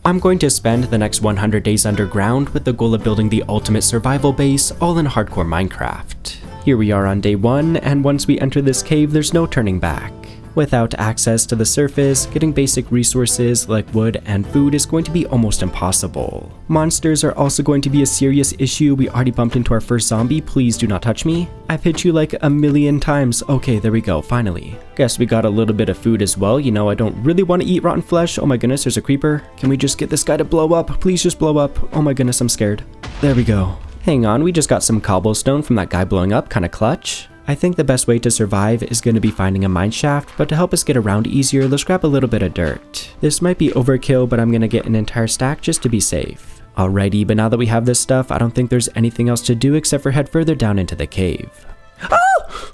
I'm going to spend the next 100 days underground with the goal of building the ultimate survival base, all in hardcore Minecraft. Here we are on day 1, and once we enter this cave, there's no turning back. Without access to the surface, getting basic resources like wood and food is going to be almost impossible. Monsters are also going to be a serious issue. We already bumped into our first zombie. Please do not touch me. I've hit you like a million times. Okay, there we go, finally. Guess we got a little bit of food as well. You know, I don't really want to eat rotten flesh. Oh my goodness, there's a creeper. Can we just get this guy to blow up? Please just blow up. Oh my goodness, I'm scared. There we go. Hang on, we just got some cobblestone from that guy blowing up, kinda clutch. I think the best way to survive is going to be finding a mine shaft, but to help us get around easier, let's grab a little bit of dirt. This might be overkill, but I'm going to get an entire stack just to be safe. Alrighty, but now that we have this stuff, I don't think there's anything else to do except for head further down into the cave. Ah!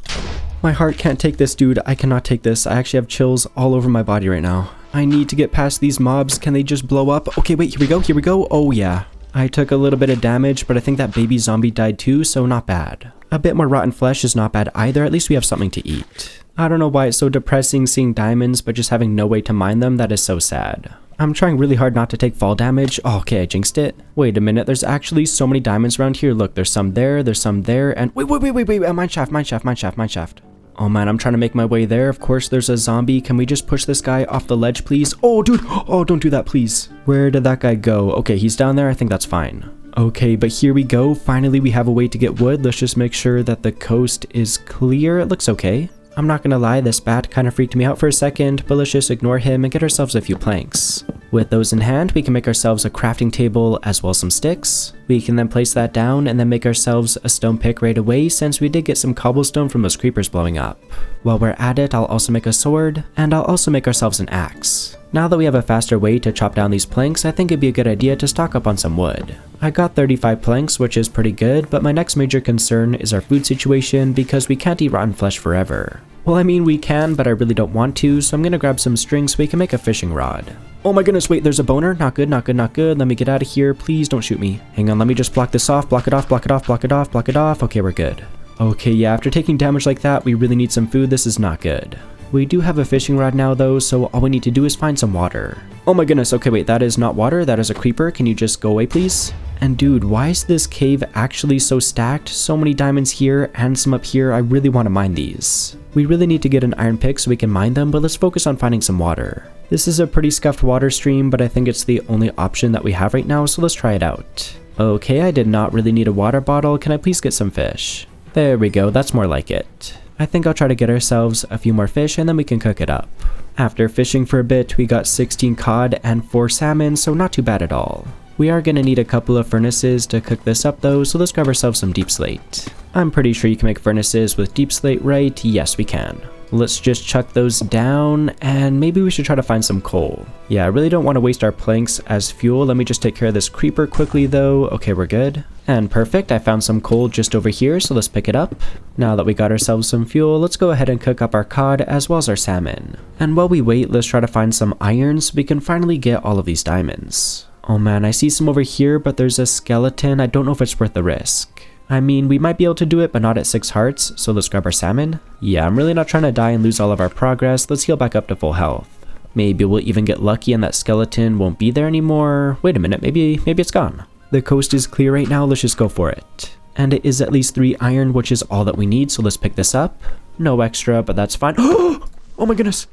My heart can't take this, dude. I cannot take this. I actually have chills all over my body right now. I need to get past these mobs. Can they just blow up? Okay, wait, here we go. Oh yeah. I took a little bit of damage, but I think that baby zombie died too, so not bad. A bit more rotten flesh is not bad either, at least we have something to eat. I don't know why it's so depressing seeing diamonds, but just having no way to mine them, that is so sad. I'm trying really hard not to take fall damage. Oh, okay, I jinxed it. Wait a minute, there's actually so many diamonds around here. Look, there's some there, and wait, mine shaft. Oh man, I'm trying to make my way there. Of course, there's a zombie. Can we just push this guy off the ledge, please? Oh, dude, oh, don't do that, please. Where did that guy go? Okay, he's down there. I think that's fine. Okay, but here we go. Finally, we have a way to get wood. Let's just make sure that the coast is clear. It looks okay. I'm not gonna lie, this bat kind of freaked me out for a second, but let's just ignore him and get ourselves a few planks. With those in hand, we can make ourselves a crafting table as well as some sticks. We can then place that down and then make ourselves a stone pick right away since we did get some cobblestone from those creepers blowing up. While we're at it, I'll also make a sword, and I'll also make ourselves an axe. Now that we have a faster way to chop down these planks, I think it'd be a good idea to stock up on some wood. I got 35 planks, which is pretty good, but my next major concern is our food situation because we can't eat rotten flesh forever. Well, I mean, we can, but I really don't want to, so I'm gonna grab some string so we can make a fishing rod. Oh my goodness, wait, there's a boner? Not good. Let me get out of here. Please don't shoot me. Hang on, let me just block this off. Block it off. Okay, we're good. Okay, yeah, after taking damage like that, we really need some food. This is not good. We do have a fishing rod now though, so all we need to do is find some water. Oh my goodness, okay wait, that is not water, that is a creeper. Can you just go away please? And dude, why is this cave actually so stacked? So many diamonds here and some up here. I really want to mine these. We really need to get an iron pick so we can mine them, but let's focus on finding some water. This is a pretty scuffed water stream, but I think it's the only option that we have right now, so let's try it out. Okay, I did not really need a water bottle. Can I please get some fish? There we go, that's more like it. I think I'll try to get ourselves a few more fish and then we can cook it up. After fishing for a bit, we got 16 cod and 4 salmon, so not too bad at all. We are going to need a couple of furnaces to cook this up though, so let's grab ourselves some deep slate. I'm pretty sure you can make furnaces with deep slate, right? Yes, we can. Let's just chuck those down, and maybe we should try to find some coal. Yeah, I really don't want to waste our planks as fuel. Let me just take care of this creeper quickly though. Okay, we're good. And perfect, I found some coal just over here, so let's pick it up. Now that we got ourselves some fuel, let's go ahead and cook up our cod as well as our salmon. And while we wait, let's try to find some iron so we can finally get all of these diamonds. Oh man, I see some over here, but there's a skeleton. I don't know if it's worth the risk. I mean, we might be able to do it, but not at 6 hearts, so let's grab our salmon. Yeah, I'm really not trying to die and lose all of our progress. Let's heal back up to full health. Maybe we'll even get lucky and that skeleton won't be there anymore. Wait a minute, maybe it's gone. The coast is clear right now, let's just go for it. And it is at least 3 iron, which is all that we need, so let's pick this up. No extra, but that's fine. Oh my goodness!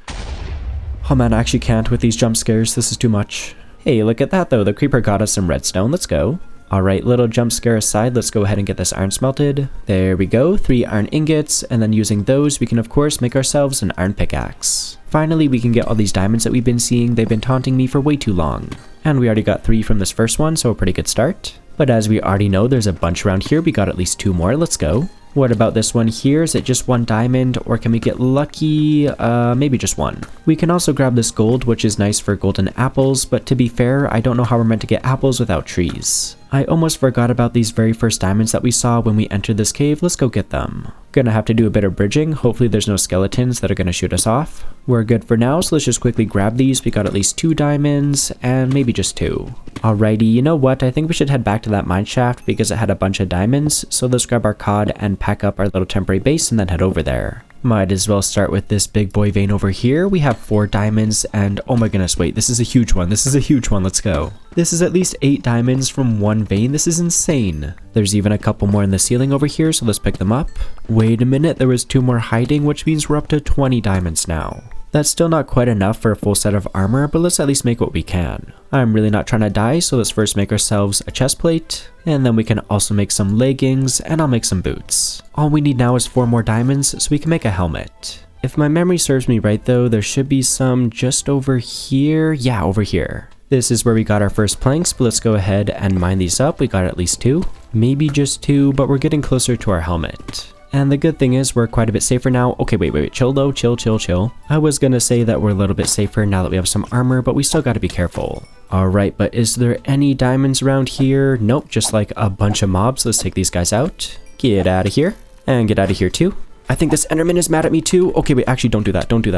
Oh man, I actually can't with these jump scares, this is too much. Hey, look at that though, the creeper got us some redstone, let's go. Alright, little jump scare aside, let's go ahead and get this iron smelted. There we go, 3 iron ingots, and then using those, we can of course make ourselves an iron pickaxe. Finally, we can get all these diamonds that we've been seeing. They've been taunting me for way too long. And we already got 3 from this first one, so a pretty good start. But as we already know, there's a bunch around here. We got at least 2 more, let's go. What about this one here? Is it just 1 diamond, or can we get lucky? Maybe just 1. We can also grab this gold, which is nice for golden apples, but to be fair, I don't know how we're meant to get apples without trees. I almost forgot about these very first diamonds that we saw when we entered this cave. Let's go get them. Gonna have to do a bit of bridging. Hopefully there's no skeletons that are gonna shoot us off. We're good for now, so let's just quickly grab these. We got at least 2 diamonds, and maybe just 2. Alrighty, you know what? I think we should head back to that mine shaft because it had a bunch of diamonds. So let's grab our cod and pack up our little temporary base and then head over there. Might as well start with this big boy vein over here. We have 4 diamonds and oh my goodness, wait, this is a huge one. This is a huge one. Let's go. This is at least 8 diamonds from one vein. This is insane. There's even a couple more in the ceiling over here, so let's pick them up. Wait a minute, there was 2 more hiding, which means we're up to 20 diamonds now. That's still not quite enough for a full set of armor, but let's at least make what we can. I'm really not trying to die, so let's first make ourselves a chest plate, and then we can also make some leggings, and I'll make some boots. All we need now is 4 more diamonds, so we can make a helmet. If my memory serves me right though, there should be some just over here. Yeah, over here. This is where we got our first planks, but let's go ahead and mine these up. We got at least 2, maybe just 2, but we're getting closer to our helmet. And the good thing is we're quite a bit safer now. Okay, wait, chill though, chill. I was gonna say that we're a little bit safer now that we have some armor, but we still gotta be careful. Alright, but is there any diamonds around here? Nope, just like a bunch of mobs. Let's take these guys out. Get out of here. And get out of here too. I think this Enderman is mad at me too. Okay, wait, actually don't do that. Don't do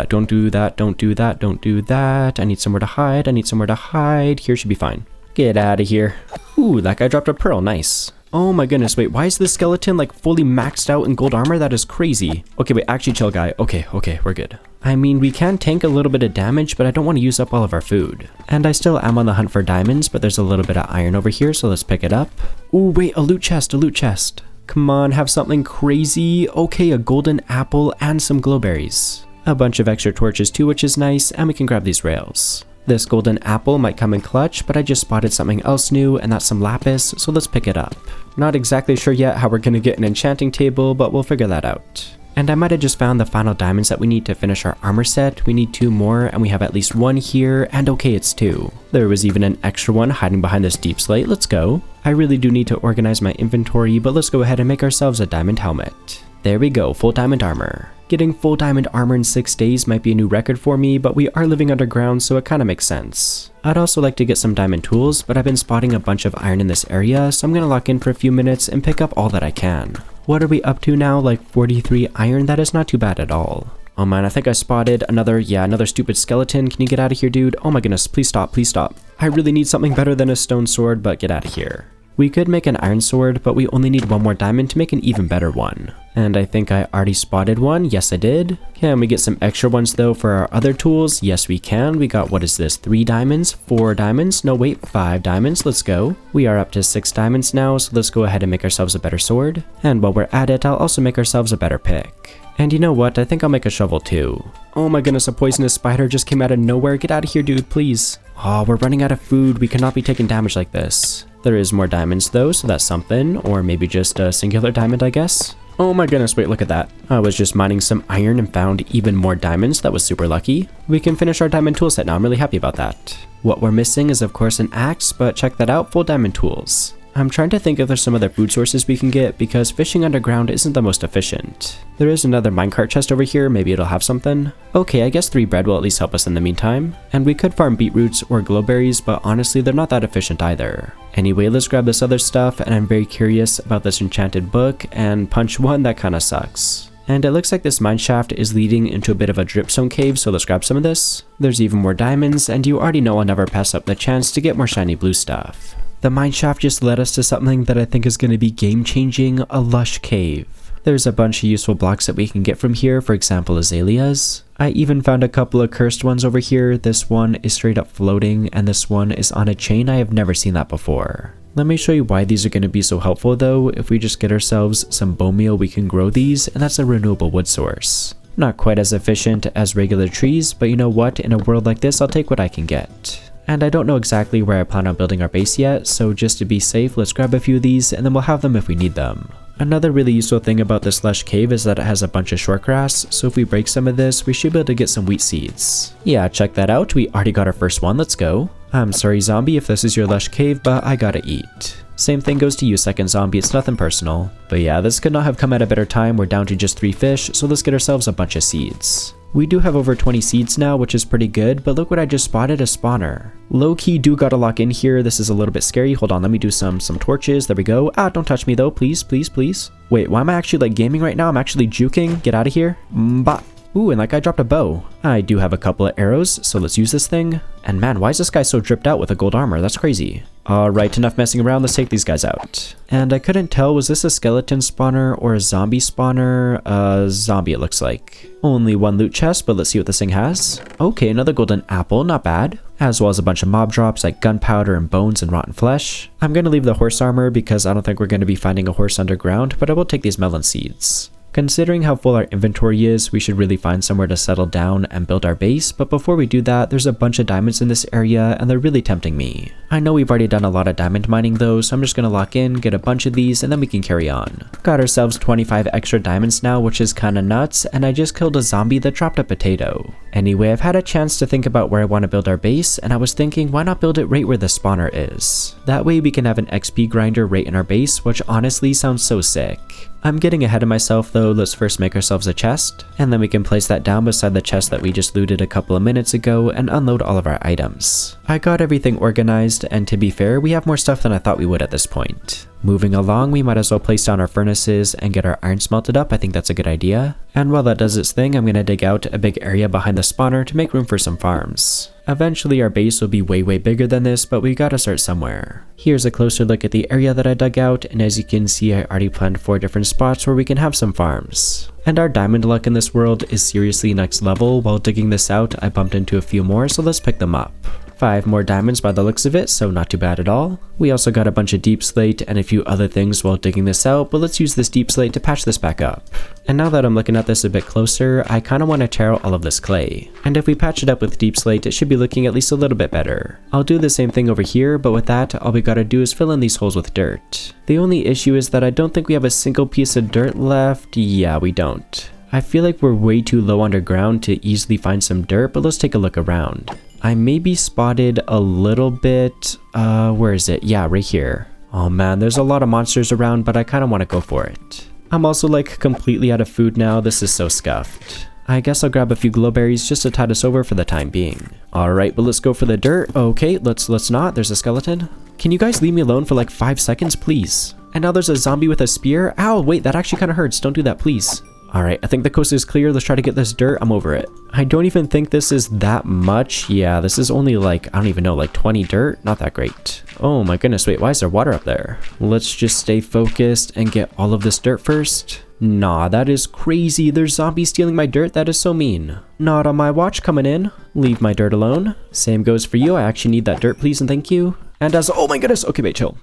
that. I need somewhere to hide. Here should be fine. Get out of here. Ooh, that guy dropped a pearl. Nice. Oh my goodness, wait, why is this skeleton like fully maxed out in gold armor? That is crazy. Okay, wait, actually chill guy. Okay, we're good. I mean, we can tank a little bit of damage, but I don't want to use up all of our food. And I still am on the hunt for diamonds, but there's a little bit of iron over here, so let's pick it up. Ooh, wait, a loot chest. Come on, have something crazy. Okay, a golden apple and some glowberries. A bunch of extra torches too, which is nice, and we can grab these rails. This golden apple might come in clutch, but I just spotted something else new, and that's some lapis, so let's pick it up. Not exactly sure yet how we're gonna get an enchanting table, but we'll figure that out. And I might have just found the final diamonds that we need to finish our armor set. We need 2 more, and we have at least 1 here, and okay, it's 2. There was even an extra one hiding behind this deep slate. Let's go. I really do need to organize my inventory, but let's go ahead and make ourselves a diamond helmet. There we go, full diamond armor. Getting full diamond armor in 6 days might be a new record for me, but we are living underground, so it kind of makes sense. I'd also like to get some diamond tools, but I've been spotting a bunch of iron in this area, so I'm gonna lock in for a few minutes and pick up all that I can. What are we up to now? Like 43 iron? That is not too bad at all. Oh man, I think I spotted another stupid skeleton. Can you get out of here, dude? Oh my goodness, please stop. I really need something better than a stone sword, but get out of here. We could make an iron sword, but we only need 1 more diamond to make an even better one. And I think I already spotted one. Yes, I did. Can we get some extra ones though for our other tools? Yes, we can. We got, what is this? 3 diamonds? 4 diamonds? No, wait, 5 diamonds. Let's go. We are up to 6 diamonds now, so let's go ahead and make ourselves a better sword. And while we're at it, I'll also make ourselves a better pick. And you know what? I think I'll make a shovel too. Oh my goodness, a poisonous spider just came out of nowhere. Get out of here, dude, please. Oh, we're running out of food. We cannot be taking damage like this. There is more diamonds though, so that's something. Or maybe just a singular diamond, I guess. Oh my goodness, wait, look at that. I was just mining some iron and found even more diamonds. That was super lucky. We can finish our diamond tool set now. I'm really happy about that. What we're missing is of course an axe, but check that out, full diamond tools. I'm trying to think if there's some other food sources we can get because fishing underground isn't the most efficient. There is another minecart chest over here, maybe it'll have something. Okay, I guess 3 bread will at least help us in the meantime. And we could farm beetroots or glowberries, but honestly they're not that efficient either. Anyway, let's grab this other stuff, and I'm very curious about this enchanted book, and punch 1, that kinda sucks. And it looks like this mine shaft is leading into a bit of a dripstone cave, so let's grab some of this. There's even more diamonds, and you already know I'll never pass up the chance to get more shiny blue stuff. The mine shaft just led us to something that I think is going to be game-changing, a lush cave. There's a bunch of useful blocks that we can get from here, for example azaleas. I even found a couple of cursed ones over here. This one is straight up floating, and this one is on a chain. I have never seen that before. Let me show you why these are going to be so helpful though. If we just get ourselves some bone meal, we can grow these, and that's a renewable wood source. Not quite as efficient as regular trees, but you know what? In a world like this, I'll take what I can get. And I don't know exactly where I plan on building our base yet, so just to be safe, let's grab a few of these and then we'll have them if we need them. Another really useful thing about this lush cave is that it has a bunch of short grass, so if we break some of this, we should be able to get some wheat seeds. Yeah, check that out, we already got our first one, let's go. I'm sorry zombie if this is your lush cave, but I gotta eat. Same thing goes to you second zombie, it's nothing personal. But yeah, this could not have come at a better time, we're down to just 3 fish, so let's get ourselves a bunch of seeds. We do have over 20 seeds now, which is pretty good, but look what I just spotted, a spawner. Low-key do gotta lock in here, this is a little bit scary. Hold on, let me do some torches, there we go. Ah, don't touch me though, please. Wait, why am I actually like gaming right now? I'm actually juking, get out of here. Bah. Ooh, and that guy dropped a bow. I do have a couple of arrows, so let's use this thing. And man, why is this guy so dripped out with a gold armor? That's crazy. Alright, enough messing around, let's take these guys out. And I couldn't tell, was this a skeleton spawner or a zombie spawner? Zombie it looks like. Only one loot chest, but let's see what this thing has. Okay, another golden apple, not bad. As well as a bunch of mob drops like gunpowder and bones and rotten flesh. I'm gonna leave the horse armor because I don't think we're gonna be finding a horse underground, but I will take these melon seeds. Considering how full our inventory is, we should really find somewhere to settle down and build our base, but before we do that, there's a bunch of diamonds in this area and they're really tempting me. I know we've already done a lot of diamond mining though, so I'm just gonna lock in, get a bunch of these, and then we can carry on. Got ourselves 25 extra diamonds now, which is kinda nuts, and I just killed a zombie that dropped a potato. Anyway, I've had a chance to think about where I want to build our base, and I was thinking why not build it right where the spawner is. That way we can have an XP grinder right in our base, which honestly sounds so sick. I'm getting ahead of myself though, let's first make ourselves a chest, and then we can place that down beside the chest that we just looted a couple of minutes ago and unload all of our items. I got everything organized, and to be fair, we have more stuff than I thought we would at this point. Moving along, we might as well place down our furnaces and get our iron smelted up. I think that's a good idea. And while that does its thing, I'm gonna dig out a big area behind the spawner to make room for some farms. Eventually our base will be way bigger than this, but we gotta start somewhere. Here's a closer look at the area that I dug out, and as you can see, I already planned 4 different spots where we can have some farms. And our diamond luck in this world is seriously next level. While digging this out, I bumped into a few more, so let's pick them up. 5 more diamonds by the looks of it, so not too bad at all. We also got a bunch of deep slate and a few other things while digging this out, but let's use this deep slate to patch this back up. And now that I'm looking at this a bit closer, I kinda wanna tear out all of this clay. And if we patch it up with deep slate, it should be looking at least a little bit better. I'll do the same thing over here, but with that, all we gotta do is fill in these holes with dirt. The only issue is that I don't think we have a single piece of dirt left. Yeah, we don't. I feel like we're way too low underground to easily find some dirt, but let's take a look around. I maybe spotted a little bit, where is it? Yeah, right here. Oh man, there's a lot of monsters around, but I kind of want to go for it. I'm also like completely out of food now, this is so scuffed. I guess I'll grab a few glowberries just to tide us over for the time being. Alright, but let's go for the dirt. Okay, let's not, there's a skeleton. Can you guys leave me alone for like 5 seconds, please? And now there's a zombie with a spear. Ow, wait, that actually kind of hurts, don't do that, please. Alright, I think the coast is clear. Let's try to get this dirt. I'm over it. I don't even think this is that much. Yeah, this is only like, I don't even know, like 20 dirt? Not that great. Oh my goodness, wait, why is there water up there? Let's just stay focused and get all of this dirt first. Nah, that is crazy. There's zombies stealing my dirt. That is so mean. Not on my watch coming in. Leave my dirt alone. Same goes for you. I actually need that dirt, please and thank you. And as, oh my goodness. Okay, wait, chill.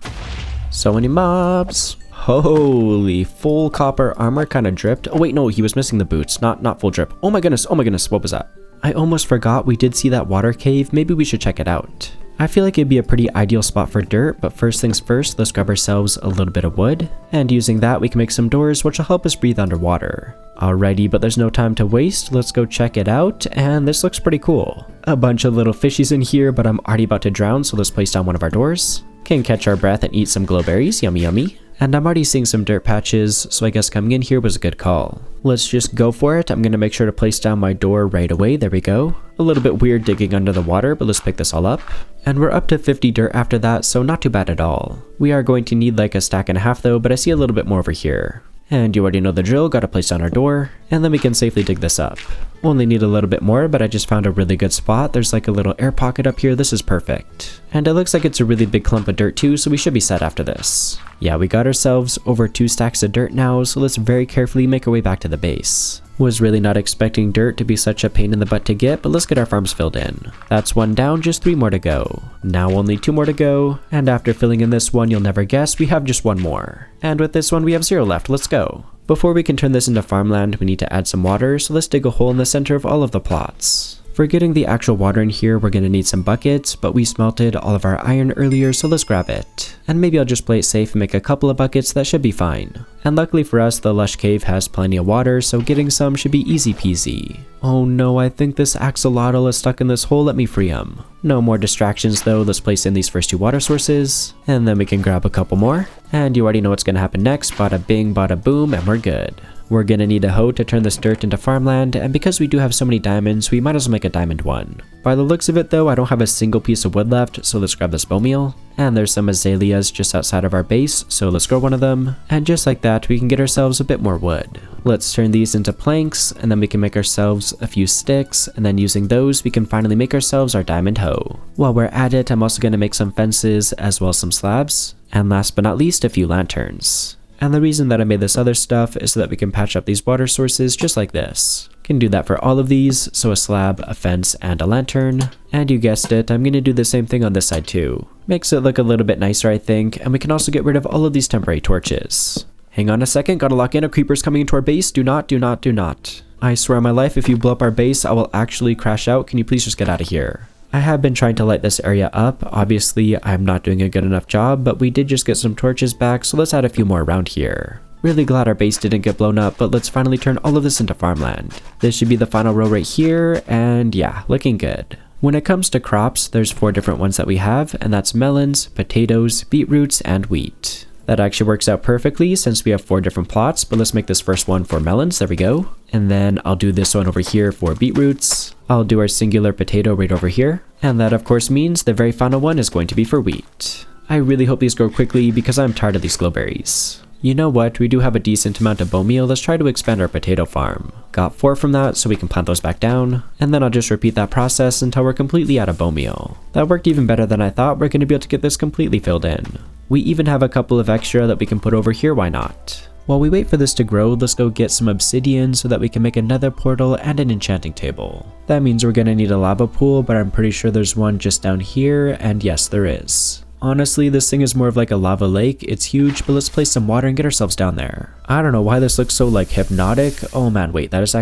So many mobs. Holy, full copper armor kind of dripped. Oh wait, no, he was missing the boots, not full drip. Oh my goodness, what was that? I almost forgot we did see that water cave. Maybe we should check it out. I feel like it'd be a pretty ideal spot for dirt, but first things first, let's grab ourselves a little bit of wood. And using that, we can make some doors, which will help us breathe underwater. Alrighty, but there's no time to waste. Let's go check it out, and this looks pretty cool. A bunch of little fishies in here, but I'm already about to drown, so let's place down one of our doors. Can catch our breath and eat some glowberries, yummy yummy. And I'm already seeing some dirt patches, so I guess coming in here was a good call. Let's just go for it. I'm gonna make sure to place down my door right away. There we go. A little bit weird digging under the water, but let's pick this all up. And we're up to 50 dirt after that, so not too bad at all. We are going to need like a stack and a half though, but I see a little bit more over here. And you already know the drill, gotta place down our door, and then we can safely dig this up. Only need a little bit more, but I just found a really good spot. There's like a little air pocket up here, this is perfect. And it looks like it's a really big clump of dirt too, so we should be set after this. Yeah, we got ourselves over 2 stacks of dirt now, so let's very carefully make our way back to the base. Was really not expecting dirt to be such a pain in the butt to get, but let's get our farms filled in. That's 1 down, just 3 more to go. Now only 2 more to go, and after filling in this one, you'll never guess, we have just 1 more. And with this one, we have 0 left, let's go. Before we can turn this into farmland, we need to add some water, so let's dig a hole in the center of all of the plots. For getting the actual water in here, we're gonna need some buckets, but we smelted all of our iron earlier, so let's grab it. And maybe I'll just play it safe and make a couple of buckets, that should be fine. And luckily for us, the lush cave has plenty of water, so getting some should be easy peasy. Oh no, I think this axolotl is stuck in this hole, let me free him. No more distractions though, let's place in these first 2 water sources, and then we can grab a couple more. And you already know what's gonna happen next, bada bing, bada boom, and we're good. We're gonna need a hoe to turn this dirt into farmland, and because we do have so many diamonds, we might as well make a diamond one. By the looks of it though, I don't have a single piece of wood left, so let's grab this bone meal. And there's some azaleas just outside of our base, so let's grow one of them. And just like that, we can get ourselves a bit more wood. Let's turn these into planks, and then we can make ourselves a few sticks, and then using those, we can finally make ourselves our diamond hoe. While we're at it, I'm also gonna make some fences, as well as some slabs. And last but not least, a few lanterns. And the reason that I made this other stuff is so that we can patch up these water sources just like this. Can do that for all of these, so a slab, a fence, and a lantern. And you guessed it, I'm gonna do the same thing on this side too. Makes it look a little bit nicer, I think, and we can also get rid of all of these temporary torches. Hang on a second, gotta lock in, a creeper's coming into our base. Do not, do not, do not. I swear on my life, if you blow up our base, I will actually crash out. Can you please just get out of here? I have been trying to light this area up. Obviously, I'm not doing a good enough job, but we did just get some torches back, so let's add a few more around here. Really glad our base didn't get blown up, but let's finally turn all of this into farmland. This should be the final row right here, and yeah, looking good. When it comes to crops, there's 4 different ones that we have, and that's melons, potatoes, beetroots, and wheat. That actually works out perfectly since we have 4 different plots, but let's make this first one for melons, there we go. And then I'll do this one over here for beetroots. I'll do our singular potato right over here. And that of course means the very final one is going to be for wheat. I really hope these grow quickly because I'm tired of these glowberries. You know what, we do have a decent amount of bone meal, let's try to expand our potato farm. Got 4 from that, so we can plant those back down, and then I'll just repeat that process until we're completely out of bone meal. That worked even better than I thought. We're going to be able to get this completely filled in. We even have a couple of extra that we can put over here, why not? While we wait for this to grow, let's go get some obsidian so that we can make another portal and an enchanting table. That means we're going to need a lava pool, but I'm pretty sure there's one just down here, and yes, there is. Honestly, this thing is more of like a lava lake. It's huge, but let's place some water and get ourselves down there. I don't know why this looks so like hypnotic. Oh man, wait, that's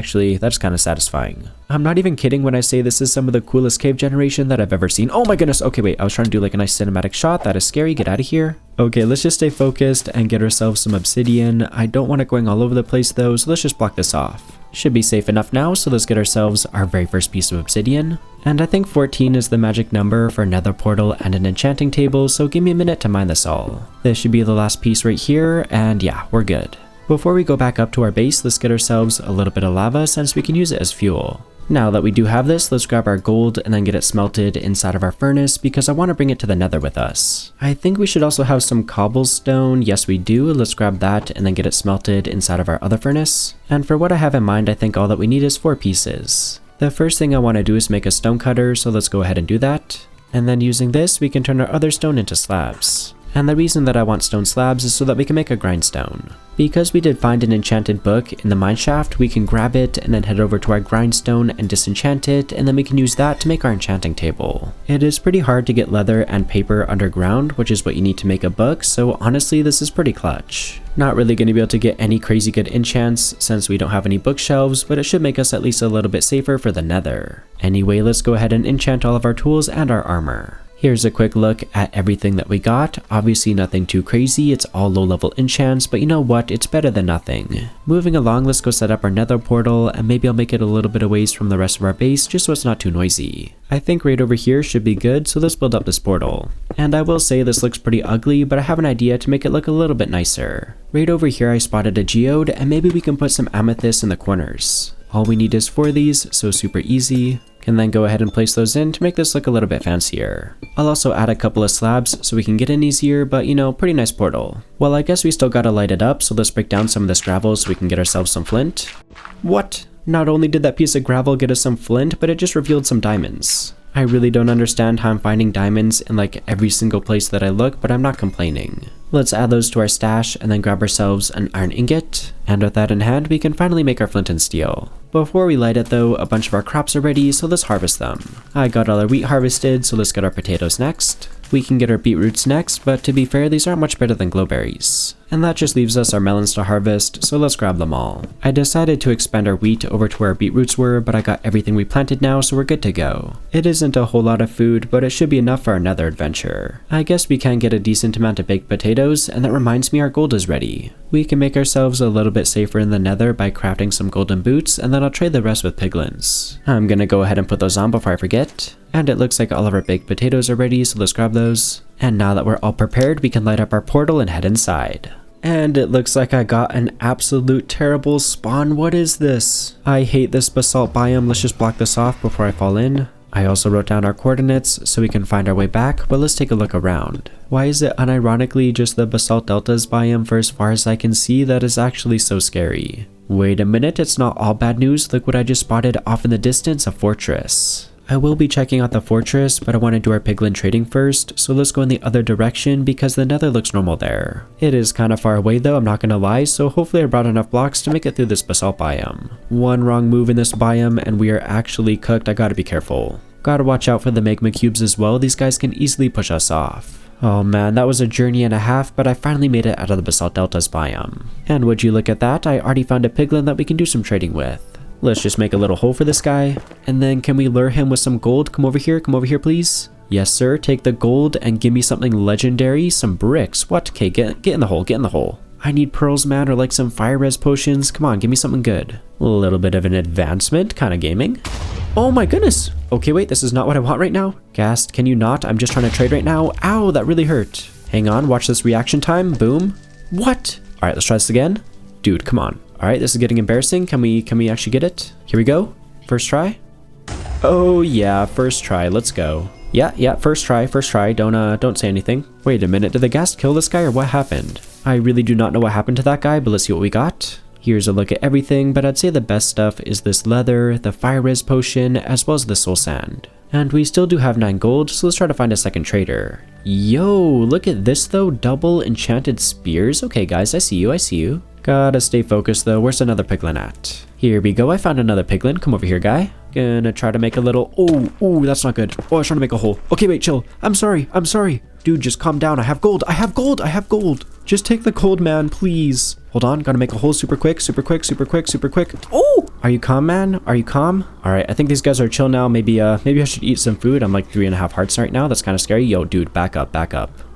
kind of satisfying. I'm not even kidding when I say this is some of the coolest cave generation that I've ever seen. Oh my goodness, okay wait, I was trying to do like a nice cinematic shot. That is scary, get out of here. Okay, let's just stay focused and get ourselves some obsidian. I don't want it going all over the place though, so let's just block this off. Should be safe enough now, so let's get ourselves our very first piece of obsidian. And I think 14 is the magic number for a nether portal and an enchanting table, so give me a minute to mine this all. This should be the last piece right here, and yeah, we're good. Before we go back up to our base, let's get ourselves a little bit of lava since we can use it as fuel. Now that we do have this, let's grab our gold and then get it smelted inside of our furnace because I want to bring it to the nether with us. I think we should also have some cobblestone. Yes, we do. Let's grab that and then get it smelted inside of our other furnace. And for what I have in mind, I think all that we need is 4 pieces. The first thing I want to do is make a stone cutter, so let's go ahead and do that. And then using this, we can turn our other stone into slabs. And the reason that I want stone slabs is so that we can make a grindstone. Because we did find an enchanted book in the mineshaft, we can grab it and then head over to our grindstone and disenchant it, and then we can use that to make our enchanting table. It is pretty hard to get leather and paper underground, which is what you need to make a book, so honestly this is pretty clutch. Not really going to be able to get any crazy good enchants since we don't have any bookshelves, but it should make us at least a little bit safer for the nether. Anyway, let's go ahead and enchant all of our tools and our armor. Here's a quick look at everything that we got. Obviously nothing too crazy, it's all low level enchants, but you know what, it's better than nothing. Moving along, let's go set up our nether portal, and maybe I'll make it a little bit away from the rest of our base just so it's not too noisy. I think right over here should be good, so let's build up this portal. And I will say this looks pretty ugly, but I have an idea to make it look a little bit nicer. Right over here I spotted a geode, and maybe we can put some amethyst in the corners. All we need is 4 of these, so super easy. Can then go ahead and place those in to make this look a little bit fancier. I'll also add a couple of slabs so we can get in easier, but you know, pretty nice portal. Well, I guess we still gotta light it up, so let's break down some of this gravel so we can get ourselves some flint. What? Not only did that piece of gravel get us some flint, but it just revealed some diamonds. I really don't understand how I'm finding diamonds in like every single place that I look, but I'm not complaining. Let's add those to our stash and then grab ourselves an iron ingot. And with that in hand, we can finally make our flint and steel. Before we light it though, a bunch of our crops are ready, so let's harvest them. I got all our wheat harvested, so let's get our potatoes next. We can get our beetroots next, but to be fair, these aren't much better than glowberries. And that just leaves us our melons to harvest, so let's grab them all. I decided to expand our wheat over to where our beetroots were, but I got everything we planted now, so we're good to go. It isn't a whole lot of food, but it should be enough for another adventure. I guess we can get a decent amount of baked potatoes, and that reminds me our gold is ready. We can make ourselves a little bit safer in the nether by crafting some golden boots, and then I'll trade the rest with piglins. I'm gonna go ahead and put those on before I forget. And it looks like all of our baked potatoes are ready, so let's grab those. And now that we're all prepared, we can light up our portal and head inside. And it looks like I got an absolute terrible spawn. What is this? I hate this basalt biome. Let's just block this off before I fall in. I also wrote down our coordinates so we can find our way back, but let's take a look around. Why is it unironically just the basalt deltas biome for as far as I can see? That is actually so scary. Wait a minute, it's not all bad news. Look what I just spotted off in the distance, a fortress. I will be checking out the fortress, but I want to do our piglin trading first, so let's go in the other direction because the nether looks normal there. It is kind of far away though, I'm not gonna lie, so hopefully I brought enough blocks to make it through this basalt biome. One wrong move in this biome and we are actually cooked. I gotta be careful. Gotta watch out for the magma cubes as well, these guys can easily push us off. Oh man, that was a journey and a half, but I finally made it out of the basalt deltas biome. And would you look at that, I already found a piglin that we can do some trading with. Let's just make a little hole for this guy. And then can we lure him with some gold? Come over here please. Yes sir, take the gold and give me something legendary, some bricks. What? Okay, get in the hole, get in the hole. I need pearls, man, or like some fire res potions. Come on, give me something good. A little bit of an advancement, kind of gaming. Oh my goodness. Okay, wait, this is not what I want right now. Ghast, can you not? I'm just trying to trade right now. Ow, that really hurt. Hang on, watch this reaction time. Boom. What? All right, let's try this again. Dude, come on. All right, this is getting embarrassing. Can we actually get it? Here we go. First try. Oh yeah, first try. Let's go. Yeah, first try. Don't say anything. Wait a minute, did the ghast kill this guy or what happened? I really do not know what happened to that guy, but let's see what we got. Here's a look at everything, but I'd say the best stuff is this leather, the fire res potion, as well as the soul sand. And we still do have 9 gold, so let's try to find a second trader. Yo, look at this though, double enchanted spears. Okay guys, I see you. Gotta stay focused though. Where's another piglin at? Here we go, I found another piglin. Come over here, guy. Gonna try to make a little... Oh, that's not good. Oh, I was trying to make a hole. Okay, wait, chill. I'm sorry. Dude, just calm down. I have gold. Just take the gold, man, please. Hold on, gotta make a hole super quick. Oh! Are you calm, man? Are you calm? Alright, I think these guys are chill now. Maybe I should eat some food. I'm like 3.5 hearts right now. That's kind of scary. Yo, dude, back up.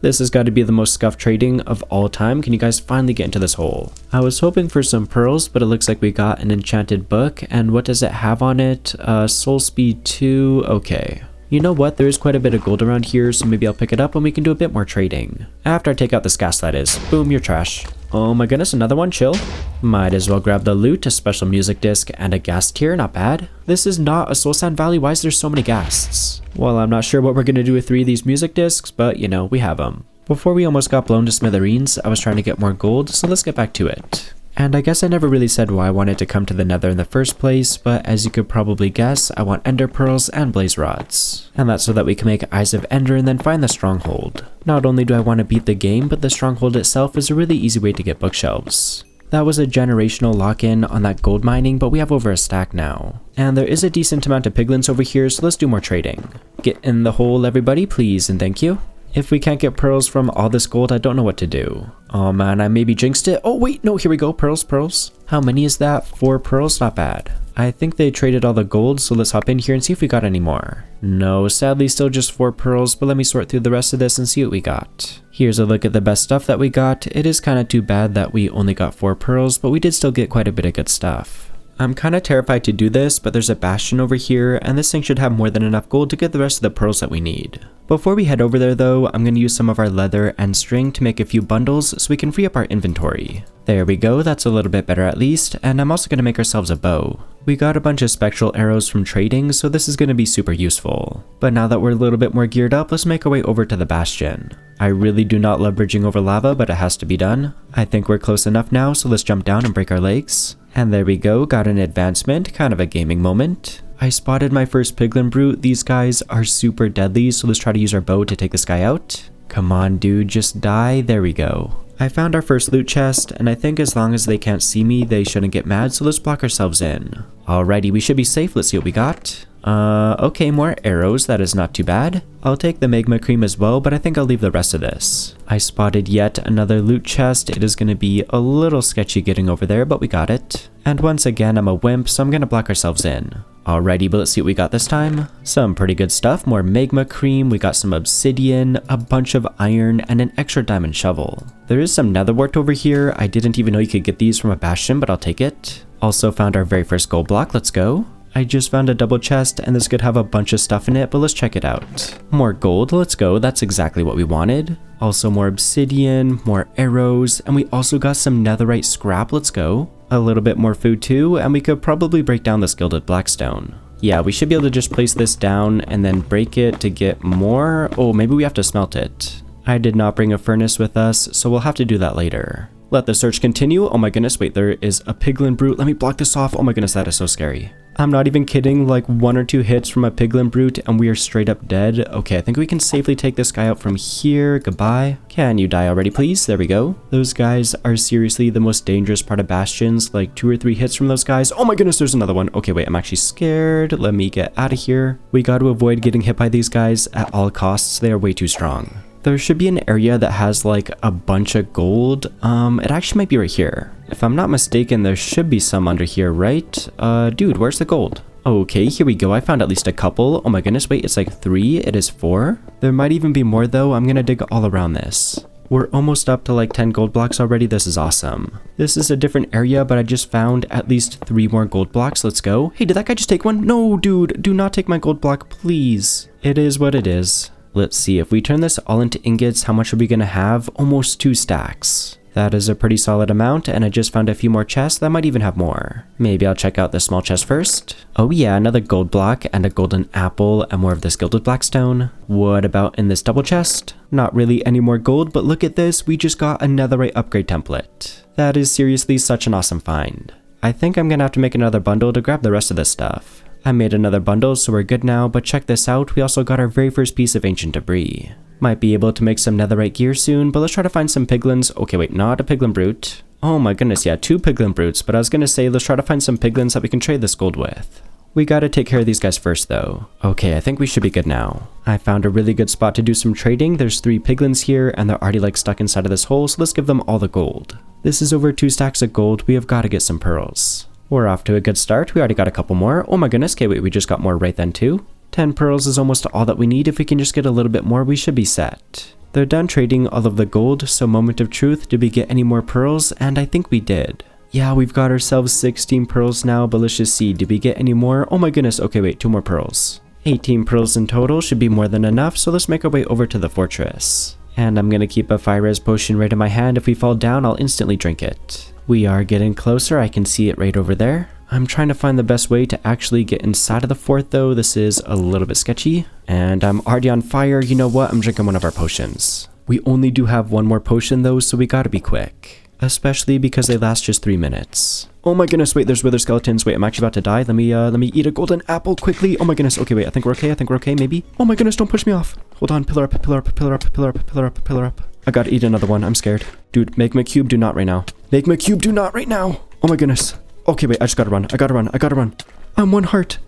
This has got to be the most scuffed trading of all time. Can you guys finally get into this hole? I was hoping for some pearls, but it looks like we got an enchanted book. And what does it have on it? Soul speed 2. Okay. You know what, there is quite a bit of gold around here, so maybe I'll pick it up and we can do a bit more trading. After I take out this gas, that is. Boom, you're trash. Oh my goodness, another one, chill. Might as well grab the loot, a special music disc, and a ghast tier, not bad. This is not a soul sand valley, why is there so many ghasts? Well, I'm not sure what we're gonna do with 3 of these music discs, but you know, we have them. Before we almost got blown to smithereens, I was trying to get more gold, so let's get back to it. And I guess I never really said why I wanted to come to the nether in the first place, but as you could probably guess, I want ender pearls and blaze rods. And that's so that we can make eyes of ender and then find the stronghold. Not only do I want to beat the game, but the stronghold itself is a really easy way to get bookshelves. That was a generational lock-in on that gold mining, but we have over a stack now. And there is a decent amount of piglins over here, so let's do more trading. Get in the hole, everybody, please, and thank you. If we can't get pearls from all this gold, I don't know what to do. Oh man, I maybe jinxed it. Oh wait, no, here we go, pearls. How many is that? 4 pearls, not bad. I think they traded all the gold, so let's hop in here and see if we got any more. No, sadly still just 4 pearls, but let me sort through the rest of this and see what we got. Here's a look at the best stuff that we got. It is kind of too bad that we only got 4 pearls, but we did still get quite a bit of good stuff. I'm kind of terrified to do this, but there's a bastion over here, and this thing should have more than enough gold to get the rest of the pearls that we need. Before we head over there though, I'm going to use some of our leather and string to make a few bundles so we can free up our inventory. There we go, that's a little bit better at least, and I'm also going to make ourselves a bow. We got a bunch of spectral arrows from trading, so this is going to be super useful. But now that we're a little bit more geared up, let's make our way over to the bastion. I really do not love bridging over lava, but it has to be done. I think we're close enough now, so let's jump down and break our legs. And there we go, got an advancement, kind of a gaming moment. I spotted my first piglin brute. These guys are super deadly, so let's try to use our bow to take this guy out. Come on dude, just die. There we go. I found our first loot chest, and I think as long as they can't see me, they shouldn't get mad, so let's block ourselves in. Alrighty, we should be safe. Let's see what we got. Okay, more arrows. That is not too bad. I'll take the magma cream as well, but I think I'll leave the rest of this. I spotted yet another loot chest. It is going to be a little sketchy getting over there, but we got it. And once again, I'm a wimp, so I'm going to block ourselves in. Alrighty, but let's see what we got this time. Some pretty good stuff. More magma cream. We got some obsidian, a bunch of iron, and an extra diamond shovel. There is some nether wart over here. I didn't even know you could get these from a bastion, but I'll take it. Also found our very first gold block. Let's go. I just found a double chest and this could have a bunch of stuff in it, but let's check it out. More gold, let's go. That's exactly what we wanted. Also more obsidian, more arrows, and we also got some netherite scrap, let's go. A little bit more food too, and we could probably break down this gilded blackstone. Yeah, we should be able to just place this down and then break it to get more. Oh, maybe we have to smelt it. I did not bring a furnace with us, so we'll have to do that later. Let the search continue. Oh my goodness, wait, there is a piglin brute. Let me block this off. Oh my goodness, that is so scary. I'm not even kidding, like 1 or 2 hits from a piglin brute and we are straight up dead. Okay, I think we can safely take this guy out from here. Goodbye. Can you die already, please? There we go. Those guys are seriously the most dangerous part of bastions, like 2 or 3 hits from those guys. Oh my goodness, there's another one. Okay, wait, I'm actually scared. Let me get out of here. We got to avoid getting hit by these guys at all costs. They are way too strong. There should be an area that has like a bunch of gold. It actually might be right here. If I'm not mistaken, there should be some under here, right? Dude, where's the gold? Okay, here we go. I found at least a couple. Oh my goodness, wait, it's like 3. It is 4. There might even be more though. I'm gonna dig all around this. We're almost up to like 10 gold blocks already. This is awesome. This is a different area, but I just found at least 3 more gold blocks. Let's go. Hey, did that guy just take one? No, dude, do not take my gold block, please. It is what it is. Let's see, if we turn this all into ingots, how much are we going to have? Almost 2 stacks. That is a pretty solid amount, and I just found a few more chests that might even have more. Maybe I'll check out the small chest first. Oh yeah, another gold block and a golden apple and more of this gilded blackstone. What about in this double chest? Not really any more gold, but look at this, we just got a netherite upgrade template. That is seriously such an awesome find. I think I'm going to have to make another bundle to grab the rest of this stuff. I made another bundle, so we're good now, but check this out, we also got our very first piece of ancient debris. Might be able to make some netherite gear soon, but let's try to find some piglins. Okay, wait, not a piglin brute. Oh my goodness, yeah, 2 piglin brutes, but I was gonna say let's try to find some piglins that we can trade this gold with. We gotta take care of these guys first though. Okay, I think we should be good now. I found a really good spot to do some trading. There's 3 piglins here, and they're already like stuck inside of this hole, so let's give them all the gold. This is over 2 stacks of gold, we have gotta get some pearls. We're off to a good start. We already got a couple more. Oh my goodness. Okay, wait, we just got more right then too. 10 pearls is almost all that we need. If we can just get a little bit more, we should be set. They're done trading all of the gold, so moment of truth, did we get any more pearls? And I think we did. Yeah, we've got ourselves 16 pearls now, but let's just see. Did we get any more? Oh my goodness. Okay, wait, 2 more pearls. 18 pearls in total should be more than enough, so let's make our way over to the fortress. And I'm gonna keep a fire res potion right in my hand. If we fall down, I'll instantly drink it. We are getting closer. I can see it right over there. I'm trying to find the best way to actually get inside of the fort though. This is a little bit sketchy. And I'm already on fire. You know what? I'm drinking one of our potions. We only do have 1 more potion though, so we gotta be quick. Especially because they last just 3 minutes. Oh my goodness, wait, there's wither skeletons. Wait, I'm actually about to die. Let me eat a golden apple quickly. Oh my goodness. Okay, wait, I think we're okay, maybe. Oh my goodness, don't push me off. Hold on, pillar up, pillar up, pillar up, pillar up, pillar up, pillar up. I gotta eat another one. I'm scared. Dude, make my cube, do not right now. Make my cube, do not right now. Oh my goodness. Okay, wait, I just gotta run. I gotta run. I'm 1 heart.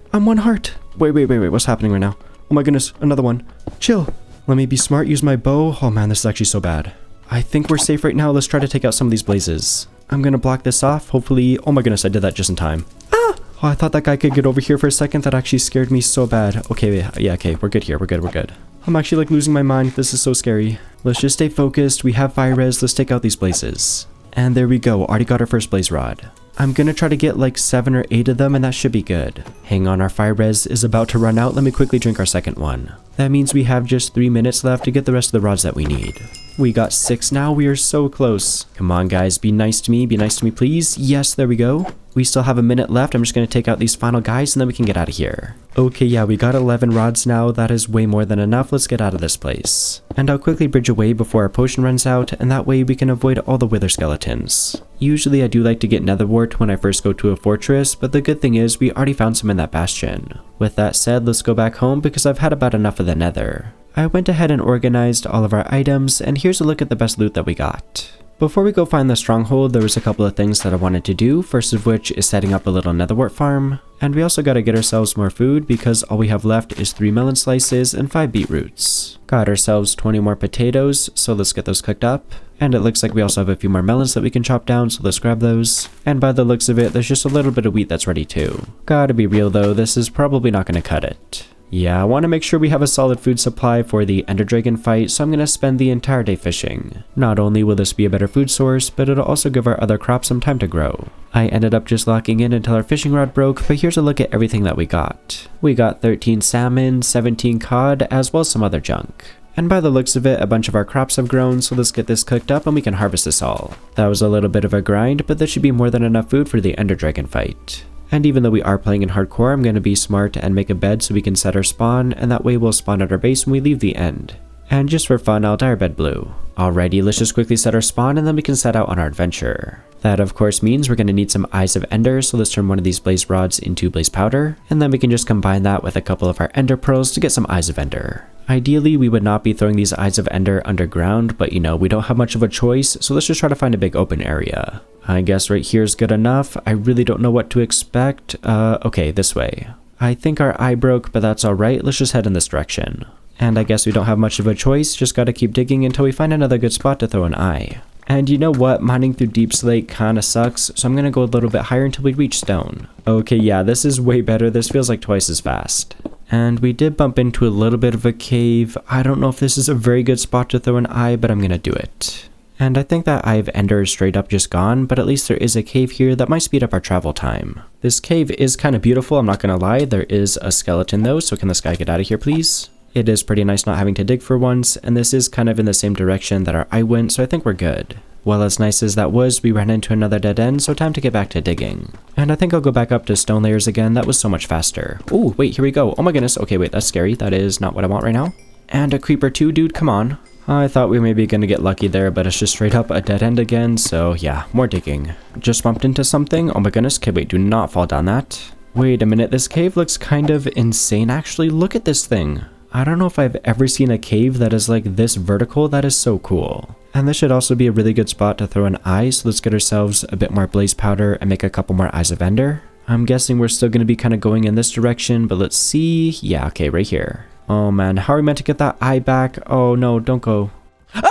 Wait, what's happening right now? Oh my goodness, another one. Chill. Let me be smart, use my bow. Oh man, this is actually so bad. I think we're safe right now. Let's try to take out some of these blazes. I'm gonna block this off. Hopefully, oh my goodness, I did that just in time. Ah! Oh, I thought that guy could get over here for a second. That actually scared me so bad. Okay, yeah, okay, we're good here. We're good. I'm actually like losing my mind. This is so scary. Let's just stay focused. We have fire res. Let's take out these blazes. And there we go. Already got our first blaze rod. I'm gonna try to get like 7 or 8 of them, and that should be good. Hang on, our fire res is about to run out. Let me quickly drink our second one. That means we have just 3 minutes left to get the rest of the rods that we need. We got 6 now. We are so close. Come on, guys. Be nice to me. Be nice to me, please. Yes, there we go. We still have a minute left. I'm just going to take out these final guys, and then we can get out of here. Okay, yeah, we got 11 rods now. That is way more than enough. Let's get out of this place. And I'll quickly bridge away before our potion runs out, and that way we can avoid all the wither skeletons. Usually I do like to get nether wart when I first go to a fortress, but the good thing is we already found some in that bastion. With that said, let's go back home because I've had about enough of the nether. I went ahead and organized all of our items, and here's a look at the best loot that we got. Before we go find the stronghold, there was a couple of things that I wanted to do, first of which is setting up a little nether wart farm. And we also gotta get ourselves more food because all we have left is 3 melon slices and 5 beetroots. Got ourselves 20 more potatoes, so let's get those cooked up. And it looks like we also have a few more melons that we can chop down, so let's grab those. And by the looks of it, there's just a little bit of wheat that's ready too. Gotta be real though, this is probably not gonna cut it. Yeah, I want to make sure we have a solid food supply for the Ender Dragon fight, so I'm going to spend the entire day fishing. Not only will this be a better food source, but it'll also give our other crops some time to grow. I ended up just locking in until our fishing rod broke, but here's a look at everything that we got. We got 13 salmon, 17 cod, as well as some other junk. And by the looks of it, a bunch of our crops have grown, so let's get this cooked up and we can harvest this all. That was a little bit of a grind, but this should be more than enough food for the Ender Dragon fight. And even though we are playing in hardcore, I'm going to be smart and make a bed so we can set our spawn, and that way we'll spawn at our base when we leave the end. And just for fun, I'll dye our bed blue. Alrighty, let's just quickly set our spawn and then we can set out on our adventure. That of course means we're going to need some Eyes of Ender, so let's turn one of these blaze rods into blaze powder, and then we can just combine that with a couple of our ender pearls to get some Eyes of Ender. Ideally, we would not be throwing these Eyes of Ender underground, but you know, we don't have much of a choice, so let's just try to find a big open area. I guess right here is good enough. I really don't know what to expect. Okay, this way. I think our eye broke, but that's alright. Let's just head in this direction. And I guess we don't have much of a choice, just gotta keep digging until we find another good spot to throw an eye. And you know what, mining through deep slate kinda sucks, so I'm gonna go a little bit higher until we reach stone. Okay, yeah, this is way better. This feels like twice as fast. And we did bump into a little bit of a cave. I don't know if this is a very good spot to throw an eye, but I'm gonna do it. And I think that Eye of Ender is straight up just gone, but at least there is a cave here that might speed up our travel time. This cave is kind of beautiful, I'm not gonna lie. There is a skeleton though, so can this guy get out of here please? It is pretty nice not having to dig for once, and this is kind of in the same direction that our eye went, so I think we're good. Well, as nice as that was, we ran into another dead end, so time to get back to digging. And I think I'll go back up to stone layers again. That was so much faster. Oh, wait, here we go. Oh my goodness. Okay, wait, that's scary. That is not what I want right now. And a creeper too, dude, come on. I thought we may be gonna get lucky there, but it's just straight up a dead end again, so yeah, more digging. Just bumped into something. Oh my goodness. Okay, wait, do not fall down that. Wait a minute, this cave looks kind of insane actually. Look at this thing. I don't know if I've ever seen a cave that is like this vertical. That is so cool. And this should also be a really good spot to throw an eye, so let's get ourselves a bit more blaze powder and make a couple more Eyes of Ender. I'm guessing we're still going to be kind of going in this direction, but let's see. Yeah, okay, right here. Oh man, how are we meant to get that eye back? Oh no, don't go. Ah!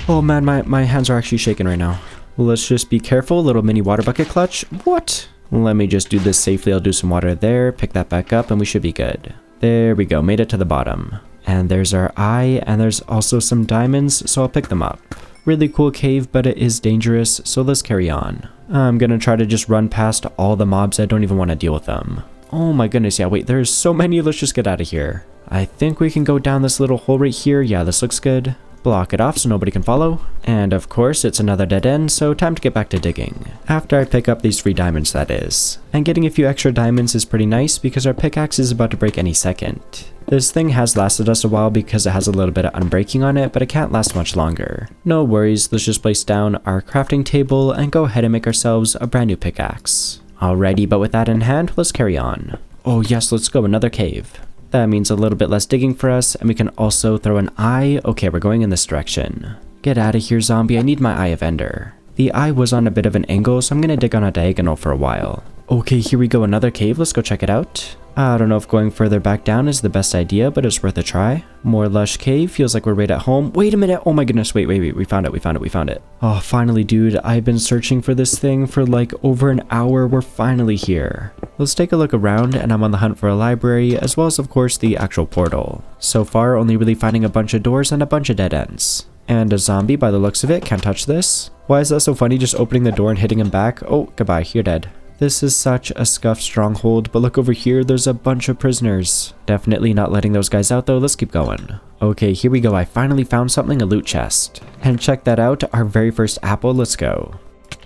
Oh man, my hands are actually shaking right now. Let's just be careful. Little mini water bucket clutch. What? Let me just do this safely. I'll do some water there, pick that back up, and we should be good. There we go, made it to the bottom. And there's our eye, and there's also some diamonds, so I'll pick them up. Really cool cave, but it is dangerous, so let's carry on. I'm gonna try to just run past all the mobs. I don't even want to deal with them. Oh my goodness, yeah, wait, there's so many. Let's just get out of here. I think we can go down this little hole right here. Yeah, this looks good. Block it off so nobody can follow. And of course, it's another dead end, so time to get back to digging. After I pick up these 3 diamonds, that is. And getting a few extra diamonds is pretty nice because our pickaxe is about to break any second. This thing has lasted us a while because it has a little bit of unbreaking on it, but it can't last much longer. No worries, let's just place down our crafting table and go ahead and make ourselves a brand new pickaxe. Alrighty, but with that in hand, let's carry on. Oh yes, let's go, another cave. That means a little bit less digging for us, and we can also throw an eye. Okay, we're going in this direction. Get out of here, zombie. I need my Eye of Ender. The eye was on a bit of an angle, so I'm gonna dig on a diagonal for a while. Okay, here we go, another cave. Let's go check it out. I don't know if going further back down is the best idea, but it's worth a try. More lush cave. Feels like we're right at home. Wait a minute. Oh my goodness. Wait. We found it. Oh, finally, dude. I've been searching for this thing for like over an hour. We're finally here. Let's take a look around, and I'm on the hunt for a library, as well as, of course, the actual portal. So far, only really finding a bunch of doors and a bunch of dead ends. And a zombie, by the looks of it. Can't touch this. Why is that so funny? Just opening the door and hitting him back. Oh, goodbye. You're dead. This is such a scuffed stronghold, but look over here, there's a bunch of prisoners. Definitely not letting those guys out though, let's keep going. Okay, here we go, I finally found something, a loot chest. And check that out, our very first apple, let's go.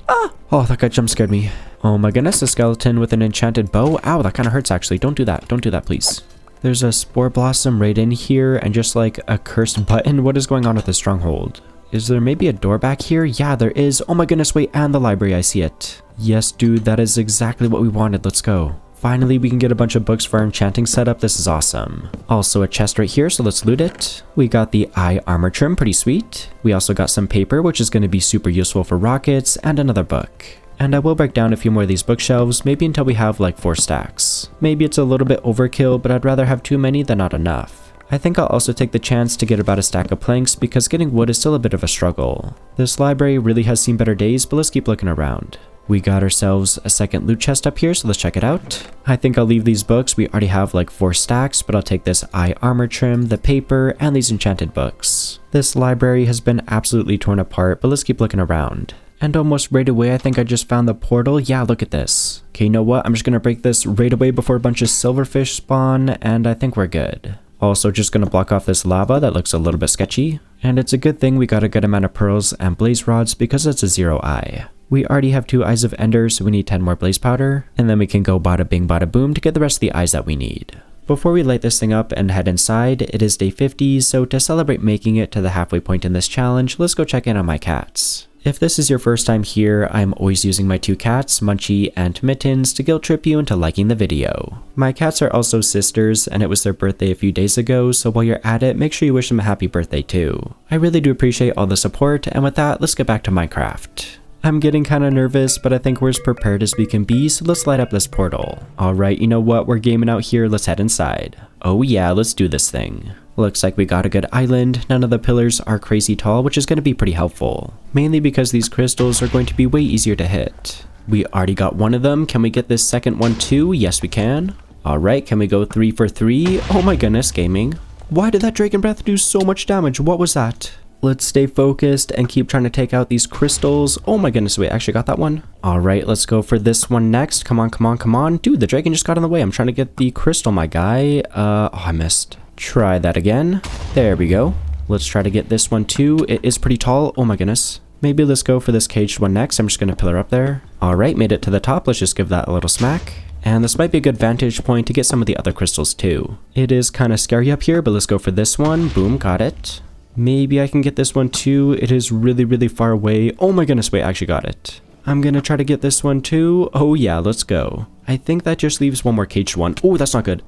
Ah! Oh, that guy jump scared me. Oh my goodness, a skeleton with an enchanted bow. Ow, that kind of hurts actually, don't do that please. There's a spore blossom right in here, and just like a cursed button. What is going on with this stronghold? Is there maybe a door back here? Yeah, there is. Oh my goodness, wait, and the library, I see it. Yes, dude, that is exactly what we wanted. Let's go. Finally, we can get a bunch of books for our enchanting setup. This is awesome. Also a chest right here, so let's loot it. We got the eye armor trim, pretty sweet. We also got some paper, which is going to be super useful for rockets, and another book. And I will break down a few more of these bookshelves, maybe until we have like 4 stacks. Maybe it's a little bit overkill, but I'd rather have too many than not enough. I think I'll also take the chance to get about a stack of planks because getting wood is still a bit of a struggle. This library really has seen better days, but let's keep looking around. We got ourselves a second loot chest up here, so let's check it out. I think I'll leave these books. We already have like 4 stacks, but I'll take this eye armor trim, the paper, and these enchanted books. This library has been absolutely torn apart, but let's keep looking around. And almost right away, I think I just found the portal. Yeah, look at this. Okay, you know what? I'm just gonna break this right away before a bunch of silverfish spawn, and I think we're good. Also, just gonna block off this lava that looks a little bit sketchy. And it's a good thing we got a good amount of pearls and blaze rods because it's a 0 eye. We already have 2 eyes of ender, so we need 10 more blaze powder, and then we can go bada bing bada boom to get the rest of the eyes that we need. Before we light this thing up and head inside, it is day 50, so to celebrate making it to the halfway point in this challenge, let's go check in on my cats. If this is your first time here, I'm always using my 2 cats, Munchie and Mittens, to guilt trip you into liking the video. My cats are also sisters, and it was their birthday a few days ago, so while you're at it, make sure you wish them a happy birthday too. I really do appreciate all the support, and with that, let's get back to Minecraft. I'm getting kinda nervous, but I think we're as prepared as we can be, so let's light up this portal. Alright, you know what, we're gaming out here, let's head inside. Oh yeah, let's do this thing. Looks like we got a good island. None of the pillars are crazy tall, which is going to be pretty helpful. Mainly because these crystals are going to be way easier to hit. We already got one of them. Can we get this second one too? Yes, we can. Alright, can we go 3 for 3? Oh my goodness, gaming. Why did that Dragon Breath do so much damage? What was that? Let's stay focused and keep trying to take out these crystals. Oh my goodness, wait, I actually got that one. Alright, let's go for this one next. Come on, come on, come on. Dude, the dragon just got in the way. I'm trying to get the crystal, my guy. Oh, I missed. Try that again. There we go. Let's try to get this one too. It is pretty tall. Oh my goodness. Maybe let's go for this caged one next. I'm just going to pillar up there. Alright, made it to the top. Let's just give that a little smack. And this might be a good vantage point to get some of the other crystals too. It is kind of scary up here, but let's go for this one. Boom, got it. Maybe I can get this one too. It is really, really far away. Oh my goodness, wait, I actually got it. I'm gonna try to get this one too. Oh yeah, let's go. I think that just leaves one more caged one. Oh, that's not good.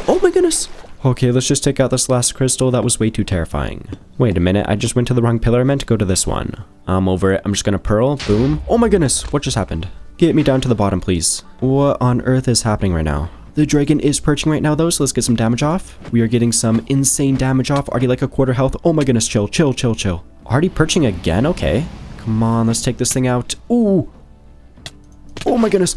Oh my goodness. Okay, let's just take out this last crystal. That was way too terrifying. Wait a minute, I just went to the wrong pillar. I meant to go to this one. I'm over it. I'm just gonna pearl. Boom. Oh my goodness, what just happened? Get me down to the bottom, please. What on earth is happening right now? The dragon is perching right now though, so let's get some damage off. We are getting some insane damage off. Already like a quarter health. Oh my goodness, chill, chill, chill, chill. Already perching again? Okay. Come on, let's take this thing out. Ooh. Oh my goodness.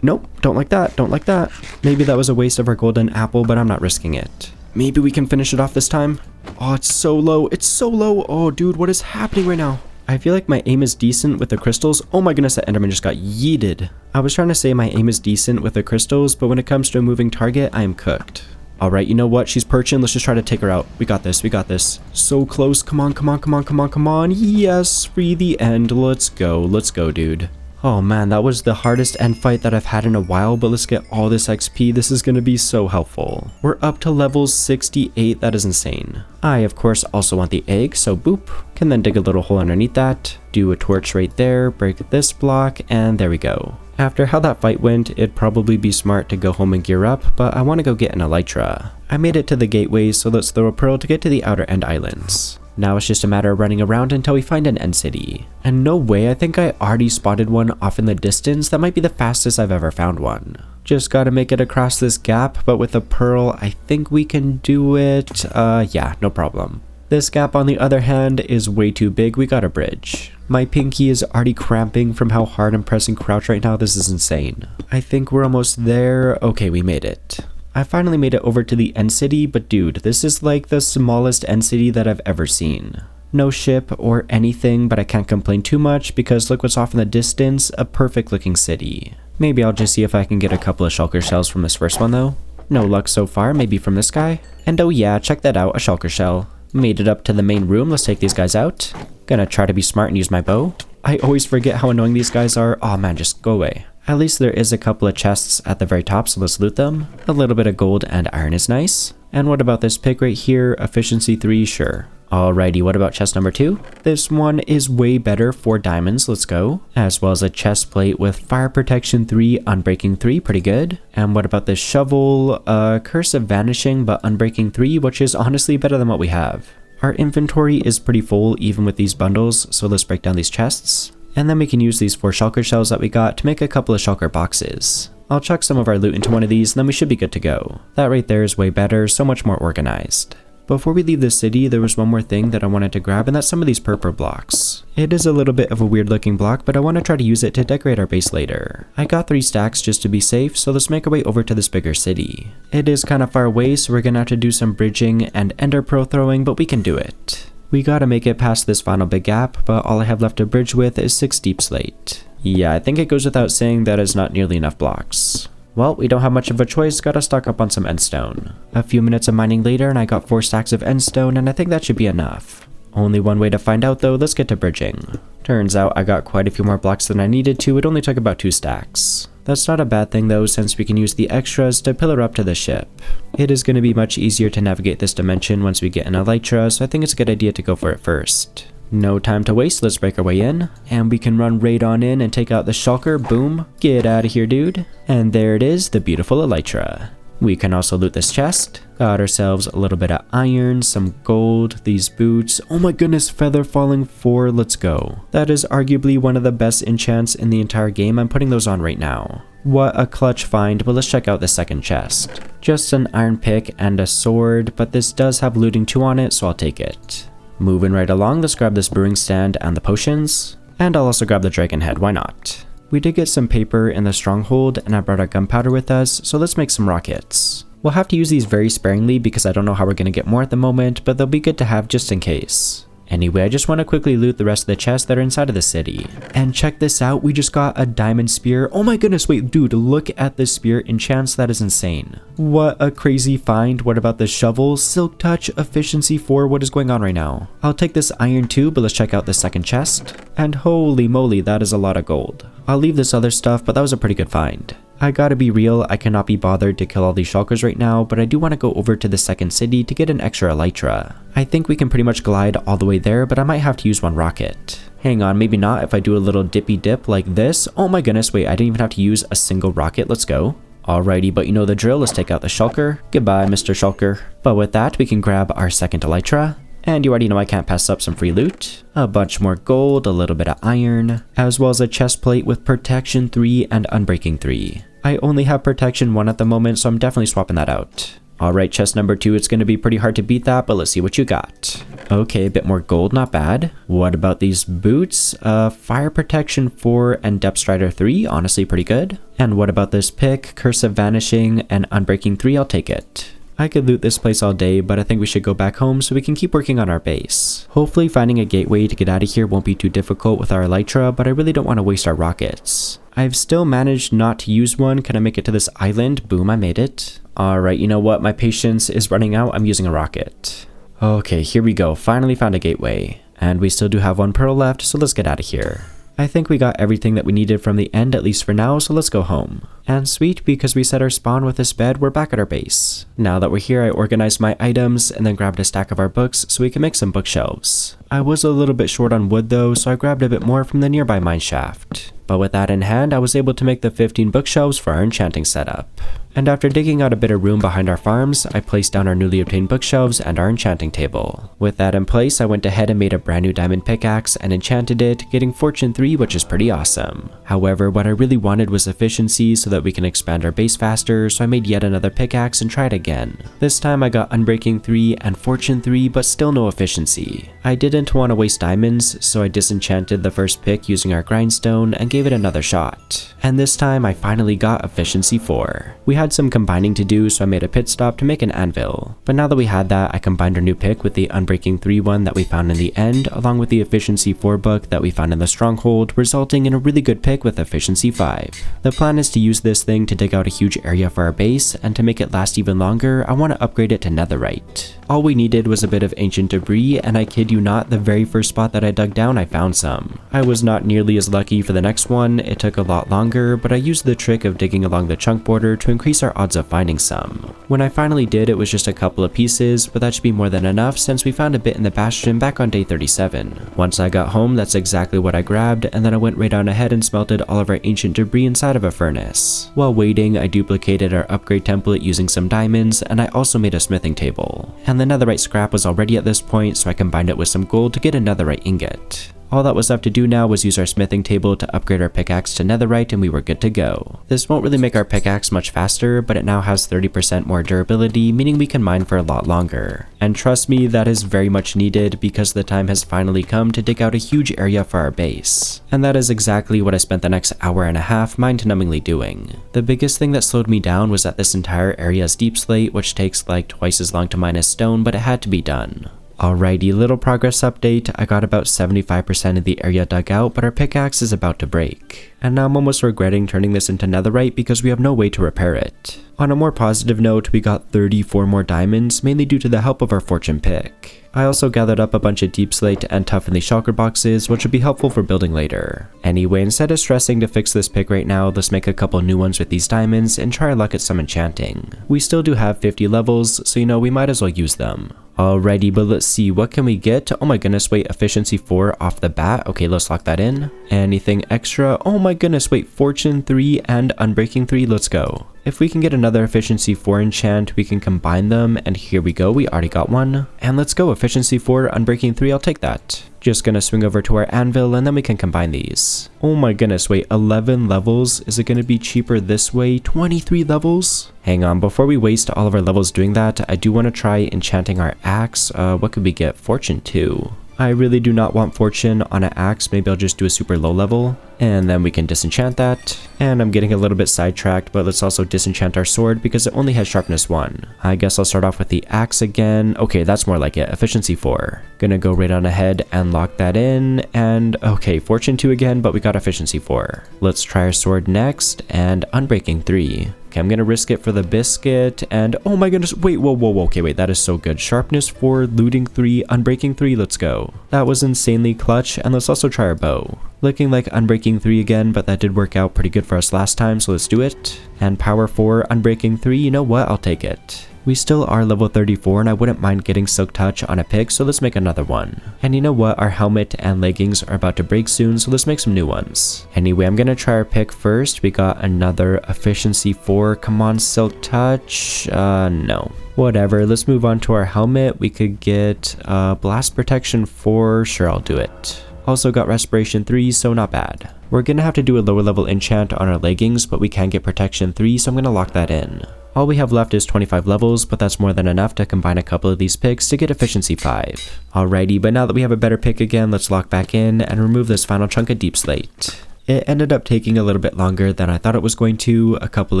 Nope, don't like that, don't like that. Maybe that was a waste of our golden apple, but I'm not risking it. Maybe we can finish it off this time. Oh, it's so low. It's so low. Oh, dude, what is happening right now? I feel like my aim is decent with the crystals. Oh my goodness, that enderman just got yeeted. I was trying to say my aim is decent with the crystals, but when it comes to a moving target, I am cooked. Alright, you know what? She's perching. Let's just try to take her out. We got this. We got this. So close. Come on, come on, come on, come on, come on. Yes, free the end. Let's go. Let's go, dude. Oh man, that was the hardest end fight that I've had in a while, but let's get all this XP. This is going to be so helpful. We're up to level 68. That is insane. I, of course, also want the egg, so boop. Can then dig a little hole underneath that, do a torch right there, break this block, and there we go. After how that fight went, it'd probably be smart to go home and gear up, but I want to go get an elytra. I made it to the gateway, so let's throw a pearl to get to the outer end islands. Now it's just a matter of running around until we find an end city. And no way, I think I already spotted one off in the distance. That might be the fastest I've ever found one. Just gotta make it across this gap, but with a pearl, I think we can do it. Yeah, no problem. This gap, on the other hand, is way too big. We got a bridge. My pinky is already cramping from how hard I'm pressing crouch right now. This is insane. I think we're almost there. Okay, we made it. I finally made it over to the end city, but dude, this is like the smallest end city that I've ever seen. No ship or anything, but I can't complain too much because look what's off in the distance, a perfect looking city. Maybe I'll just see if I can get a couple of shulker shells from this first one though. No luck so far, maybe from this guy. And oh yeah, check that out, a shulker shell. Made it up to the main room, let's take these guys out. Gonna try to be smart and use my bow. I always forget how annoying these guys are. Oh man, just go away. At least there is a couple of chests at the very top, so let's loot them. A little bit of gold and iron is nice. And what about this pick right here? Efficiency 3, sure. Alrighty, what about chest number 2? This one is way better, 4 diamonds, let's go. As well as a chest plate with fire protection 3, unbreaking 3, pretty good. And what about this shovel? Curse of vanishing, but unbreaking 3, which is honestly better than what we have. Our inventory is pretty full even with these bundles, so let's break down these chests. And then we can use these 4 shulker shells that we got to make a couple of shulker boxes. I'll chuck some of our loot into one of these and then we should be good to go. That right there is way better, so much more organized. Before we leave the city, there was one more thing that I wanted to grab, and that's some of these purple blocks. It is a little bit of a weird looking block, but I want to try to use it to decorate our base later. I got 3 stacks just to be safe, so let's make our way over to this bigger city. It is kind of far away, so we're gonna have to do some bridging and ender pearl throwing, but we can do it. We gotta make it past this final big gap, but all I have left to bridge with is 6 deep slate. Yeah, I think it goes without saying that is not nearly enough blocks. Well, we don't have much of a choice, gotta stock up on some endstone. A few minutes of mining later and I got 4 stacks of endstone, and I think that should be enough. Only one way to find out though, let's get to bridging. Turns out I got quite a few more blocks than I needed to, it only took about 2 stacks. That's not a bad thing though, since we can use the extras to pillar up to the ship. It is going to be much easier to navigate this dimension once we get an elytra, so I think it's a good idea to go for it first. No time to waste, let's break our way in, and we can run right on in and take out the shulker, boom, get out of here dude. And there it is, the beautiful elytra. We can also loot this chest, got ourselves a little bit of iron, some gold, these boots, oh my goodness, feather falling 4, let's go. That is arguably one of the best enchants in the entire game, I'm putting those on right now. What a clutch find, but let's check out the second chest. Just an iron pick and a sword, but this does have looting 2 on it, so I'll take it. Moving right along, let's grab this brewing stand and the potions, and I'll also grab the dragon head, why not? We did get some paper in the stronghold, and I brought our gunpowder with us, so let's make some rockets. We'll have to use these very sparingly because I don't know how we're going to get more at the moment, but they'll be good to have just in case. Anyway, I just want to quickly loot the rest of the chests that are inside of the city. And check this out, we just got a diamond spear. Oh my goodness, wait, dude, look at this spear enchants, that is insane. What a crazy find. What about the shovel? Silk touch, efficiency 4, what is going on right now? I'll take this iron too, but let's check out the second chest. And holy moly, that is a lot of gold. I'll leave this other stuff, but that was a pretty good find. I gotta be real, I cannot be bothered to kill all these shulkers right now, but I do want to go over to the second city to get an extra elytra. I think we can pretty much glide all the way there, but I might have to use one rocket. Hang on, maybe not if I do a little dippy dip like this. Oh my goodness, wait, I didn't even have to use a single rocket, let's go. Alrighty, but you know the drill, let's take out the shulker. Goodbye, Mr. Shulker. But with that, we can grab our second elytra. And you already know I can't pass up some free loot. A bunch more gold, a little bit of iron, as well as a chest plate with protection 3 and unbreaking 3. I only have protection 1 at the moment, so I'm definitely swapping that out. Alright, chest number 2, it's going to be pretty hard to beat that, but let's see what you got. Okay, a bit more gold, not bad. What about these boots? Fire protection 4 and depth strider 3, honestly pretty good. And what about this pick? Curse of vanishing and unbreaking 3, I'll take it. I could loot this place all day, but I think we should go back home so we can keep working on our base. Hopefully finding a gateway to get out of here won't be too difficult with our elytra, but I really don't want to waste our rockets. I've still managed not to use one. Can I make it to this island? Boom, I made it. Alright, you know what? My patience is running out. I'm using a rocket. Okay, here we go. Finally found a gateway. And we still do have 1 pearl left, so let's get out of here. I think we got everything that we needed from the end, at least for now, so let's go home. And sweet, because we set our spawn with this bed, we're back at our base. Now that we're here, I organized my items and then grabbed a stack of our books so we can make some bookshelves. I was a little bit short on wood though, so I grabbed a bit more from the nearby mine shaft. But with that in hand, I was able to make the 15 bookshelves for our enchanting setup. And after digging out a bit of room behind our farms, I placed down our newly obtained bookshelves and our enchanting table. With that in place, I went ahead and made a brand new diamond pickaxe and enchanted it, getting fortune 3, which is pretty awesome. However, what I really wanted was efficiency so that we can expand our base faster, so I made yet another pickaxe and tried again. This time I got unbreaking 3 and fortune 3, but still no efficiency. I didn't want to waste diamonds, so I disenchanted the first pick using our grindstone and gave it another shot. And this time I finally got efficiency 4. We had some combining to do, so I made a pit stop to make an anvil. But now that we had that, I combined our new pick with the unbreaking 3 one that we found in the end, along with the efficiency 4 book that we found in the stronghold, resulting in a really good pick with efficiency 5. The plan is to use this thing to dig out a huge area for our base, and to make it last even longer, I want to upgrade it to Netherite. All we needed was a bit of ancient debris, and I kid you not, the very first spot that I dug down, I found some. I was not nearly as lucky for the next one, it took a lot longer, but I used the trick of digging along the chunk border to increase our odds of finding some. When I finally did, it was just a couple of pieces, but that should be more than enough since we found a bit in the Bastion back on day 37. Once I got home, that's exactly what I grabbed, and then I went right on ahead and smelted all of our ancient debris inside of a furnace. While waiting, I duplicated our upgrade template using some diamonds, and I also made a smithing table. And the netherite scrap was already at this point, so I combined it with some gold to get a netherite ingot. All that was left to do now was use our smithing table to upgrade our pickaxe to netherite and we were good to go. This won't really make our pickaxe much faster, but it now has 30% more durability, meaning we can mine for a lot longer. And trust me, that is very much needed because the time has finally come to dig out a huge area for our base. And that is exactly what I spent the next hour and a half mind-numbingly doing. The biggest thing that slowed me down was that this entire area is deep slate, which takes like twice as long to mine as stone, but it had to be done. Alrighty, little progress update. I got about 75% of the area dug out, but our pickaxe is about to break. And now I'm almost regretting turning this into netherite because we have no way to repair it. On a more positive note, we got 34 more diamonds, mainly due to the help of our fortune pick. I also gathered up a bunch of deep slate and toughened the shulker boxes, which would be helpful for building later. Anyway, instead of stressing to fix this pick right now, let's make a couple new ones with these diamonds and try our luck at some enchanting. We still do have 50 levels, so we might as well use them. Alrighty, but let's see, what can we get? Oh my goodness, wait, efficiency 4 off the bat. Okay, let's lock that in. Anything extra? Oh my goodness, wait, fortune 3 and unbreaking 3, let's go. If we can get another efficiency 4 enchant, we can combine them, and here we go, we already got one. And let's go, efficiency 4, unbreaking 3, I'll take that. Just gonna swing over to our anvil and then we can combine these. Oh my goodness, wait, 11 levels? Is it gonna be cheaper this way? 23 levels? Hang on, before we waste all of our levels doing that, I do want to try enchanting our axe. What could we get? Fortune 2. I really do not want fortune on an axe. Maybe I'll just do a super low level and then we can disenchant that. And I'm getting a little bit sidetracked, but let's also disenchant our sword because it only has sharpness 1. I guess I'll start off with the axe again. Okay, that's more like it. Efficiency 4. Gonna go right on ahead and lock that in. And okay, fortune 2 again, but we got efficiency 4. Let's try our sword next and unbreaking 3. Okay, I'm gonna risk it for the biscuit, and oh my goodness, wait, whoa, okay, wait, that is so good. Sharpness 4, looting 3, unbreaking 3, let's go. That was insanely clutch, and let's also try our bow. Looking like unbreaking 3 again, but that did work out pretty good for us last time, so let's do it. And power 4, unbreaking 3, you know what, I'll take it. We still are level 34 and I wouldn't mind getting silk touch on a pick, so let's make another one. And you know what, our helmet and leggings are about to break soon, so let's make some new ones. Anyway, I'm gonna try our pick first. We got another efficiency 4, come on silk touch, no. Whatever, let's move on to our helmet. We could get blast protection 4, sure I'll do it. Also got respiration 3, so not bad. We're gonna have to do a lower level enchant on our leggings, but we can get protection 3, so I'm gonna lock that in. All we have left is 25 levels, but that's more than enough to combine a couple of these picks to get efficiency 5. Alrighty, but now that we have a better pick again, let's lock back in and remove this final chunk of deep slate. It ended up taking a little bit longer than I thought it was going to, a couple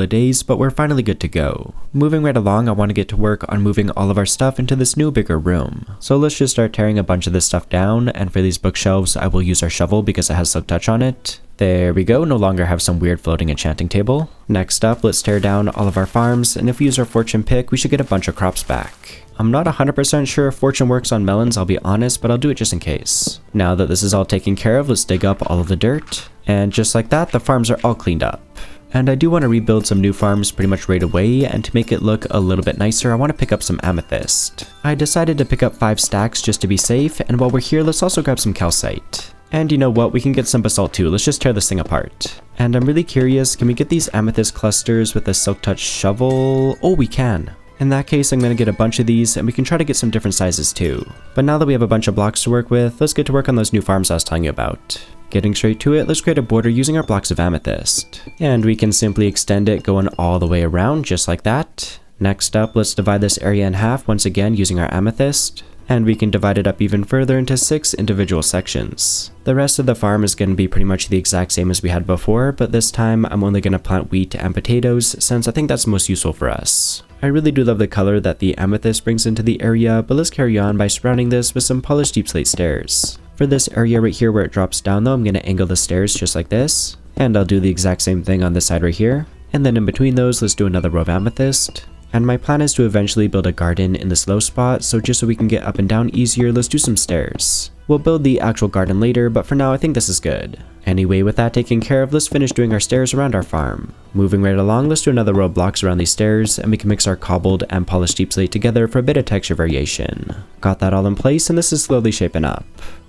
of days, but we're finally good to go. Moving right along, I want to get to work on moving all of our stuff into this new bigger room. So let's just start tearing a bunch of this stuff down, and for these bookshelves, I will use our shovel because it has silk touch on it. There we go, no longer have some weird floating enchanting table. Next up, let's tear down all of our farms, and if we use our fortune pick, we should get a bunch of crops back. I'm not 100% sure if fortune works on melons, I'll be honest, but I'll do it just in case. Now that this is all taken care of, let's dig up all of the dirt. And just like that, the farms are all cleaned up. And I do want to rebuild some new farms pretty much right away, and to make it look a little bit nicer, I want to pick up some amethyst. I decided to pick up 5 stacks just to be safe, and while we're here, let's also grab some calcite. And you know what, we can get some basalt too, let's just tear this thing apart. And I'm really curious, can we get these amethyst clusters with a silk touch shovel? Oh, we can. In that case, I'm going to get a bunch of these, and we can try to get some different sizes too. But now that we have a bunch of blocks to work with, let's get to work on those new farms I was telling you about. Getting straight to it, let's create a border using our blocks of amethyst. And we can simply extend it going all the way around, just like that. Next up, let's divide this area in half once again using our amethyst. And we can divide it up even further into 6 individual sections. The rest of the farm is going to be pretty much the exact same as we had before, but this time I'm only going to plant wheat and potatoes since I think that's most useful for us. I really do love the color that the amethyst brings into the area, but let's carry on by surrounding this with some polished deep slate stairs. For this area right here where it drops down though, I'm going to angle the stairs just like this. And I'll do the exact same thing on this side right here. And then in between those, let's do another row of amethyst. And my plan is to eventually build a garden in this low spot, so just so we can get up and down easier, let's do some stairs. We'll build the actual garden later, but for now I think this is good. Anyway, with that taken care of, let's finish doing our stairs around our farm. Moving right along, let's do another row of blocks around these stairs, and we can mix our cobbled and polished deep slate together for a bit of texture variation. Got that all in place, and this is slowly shaping up.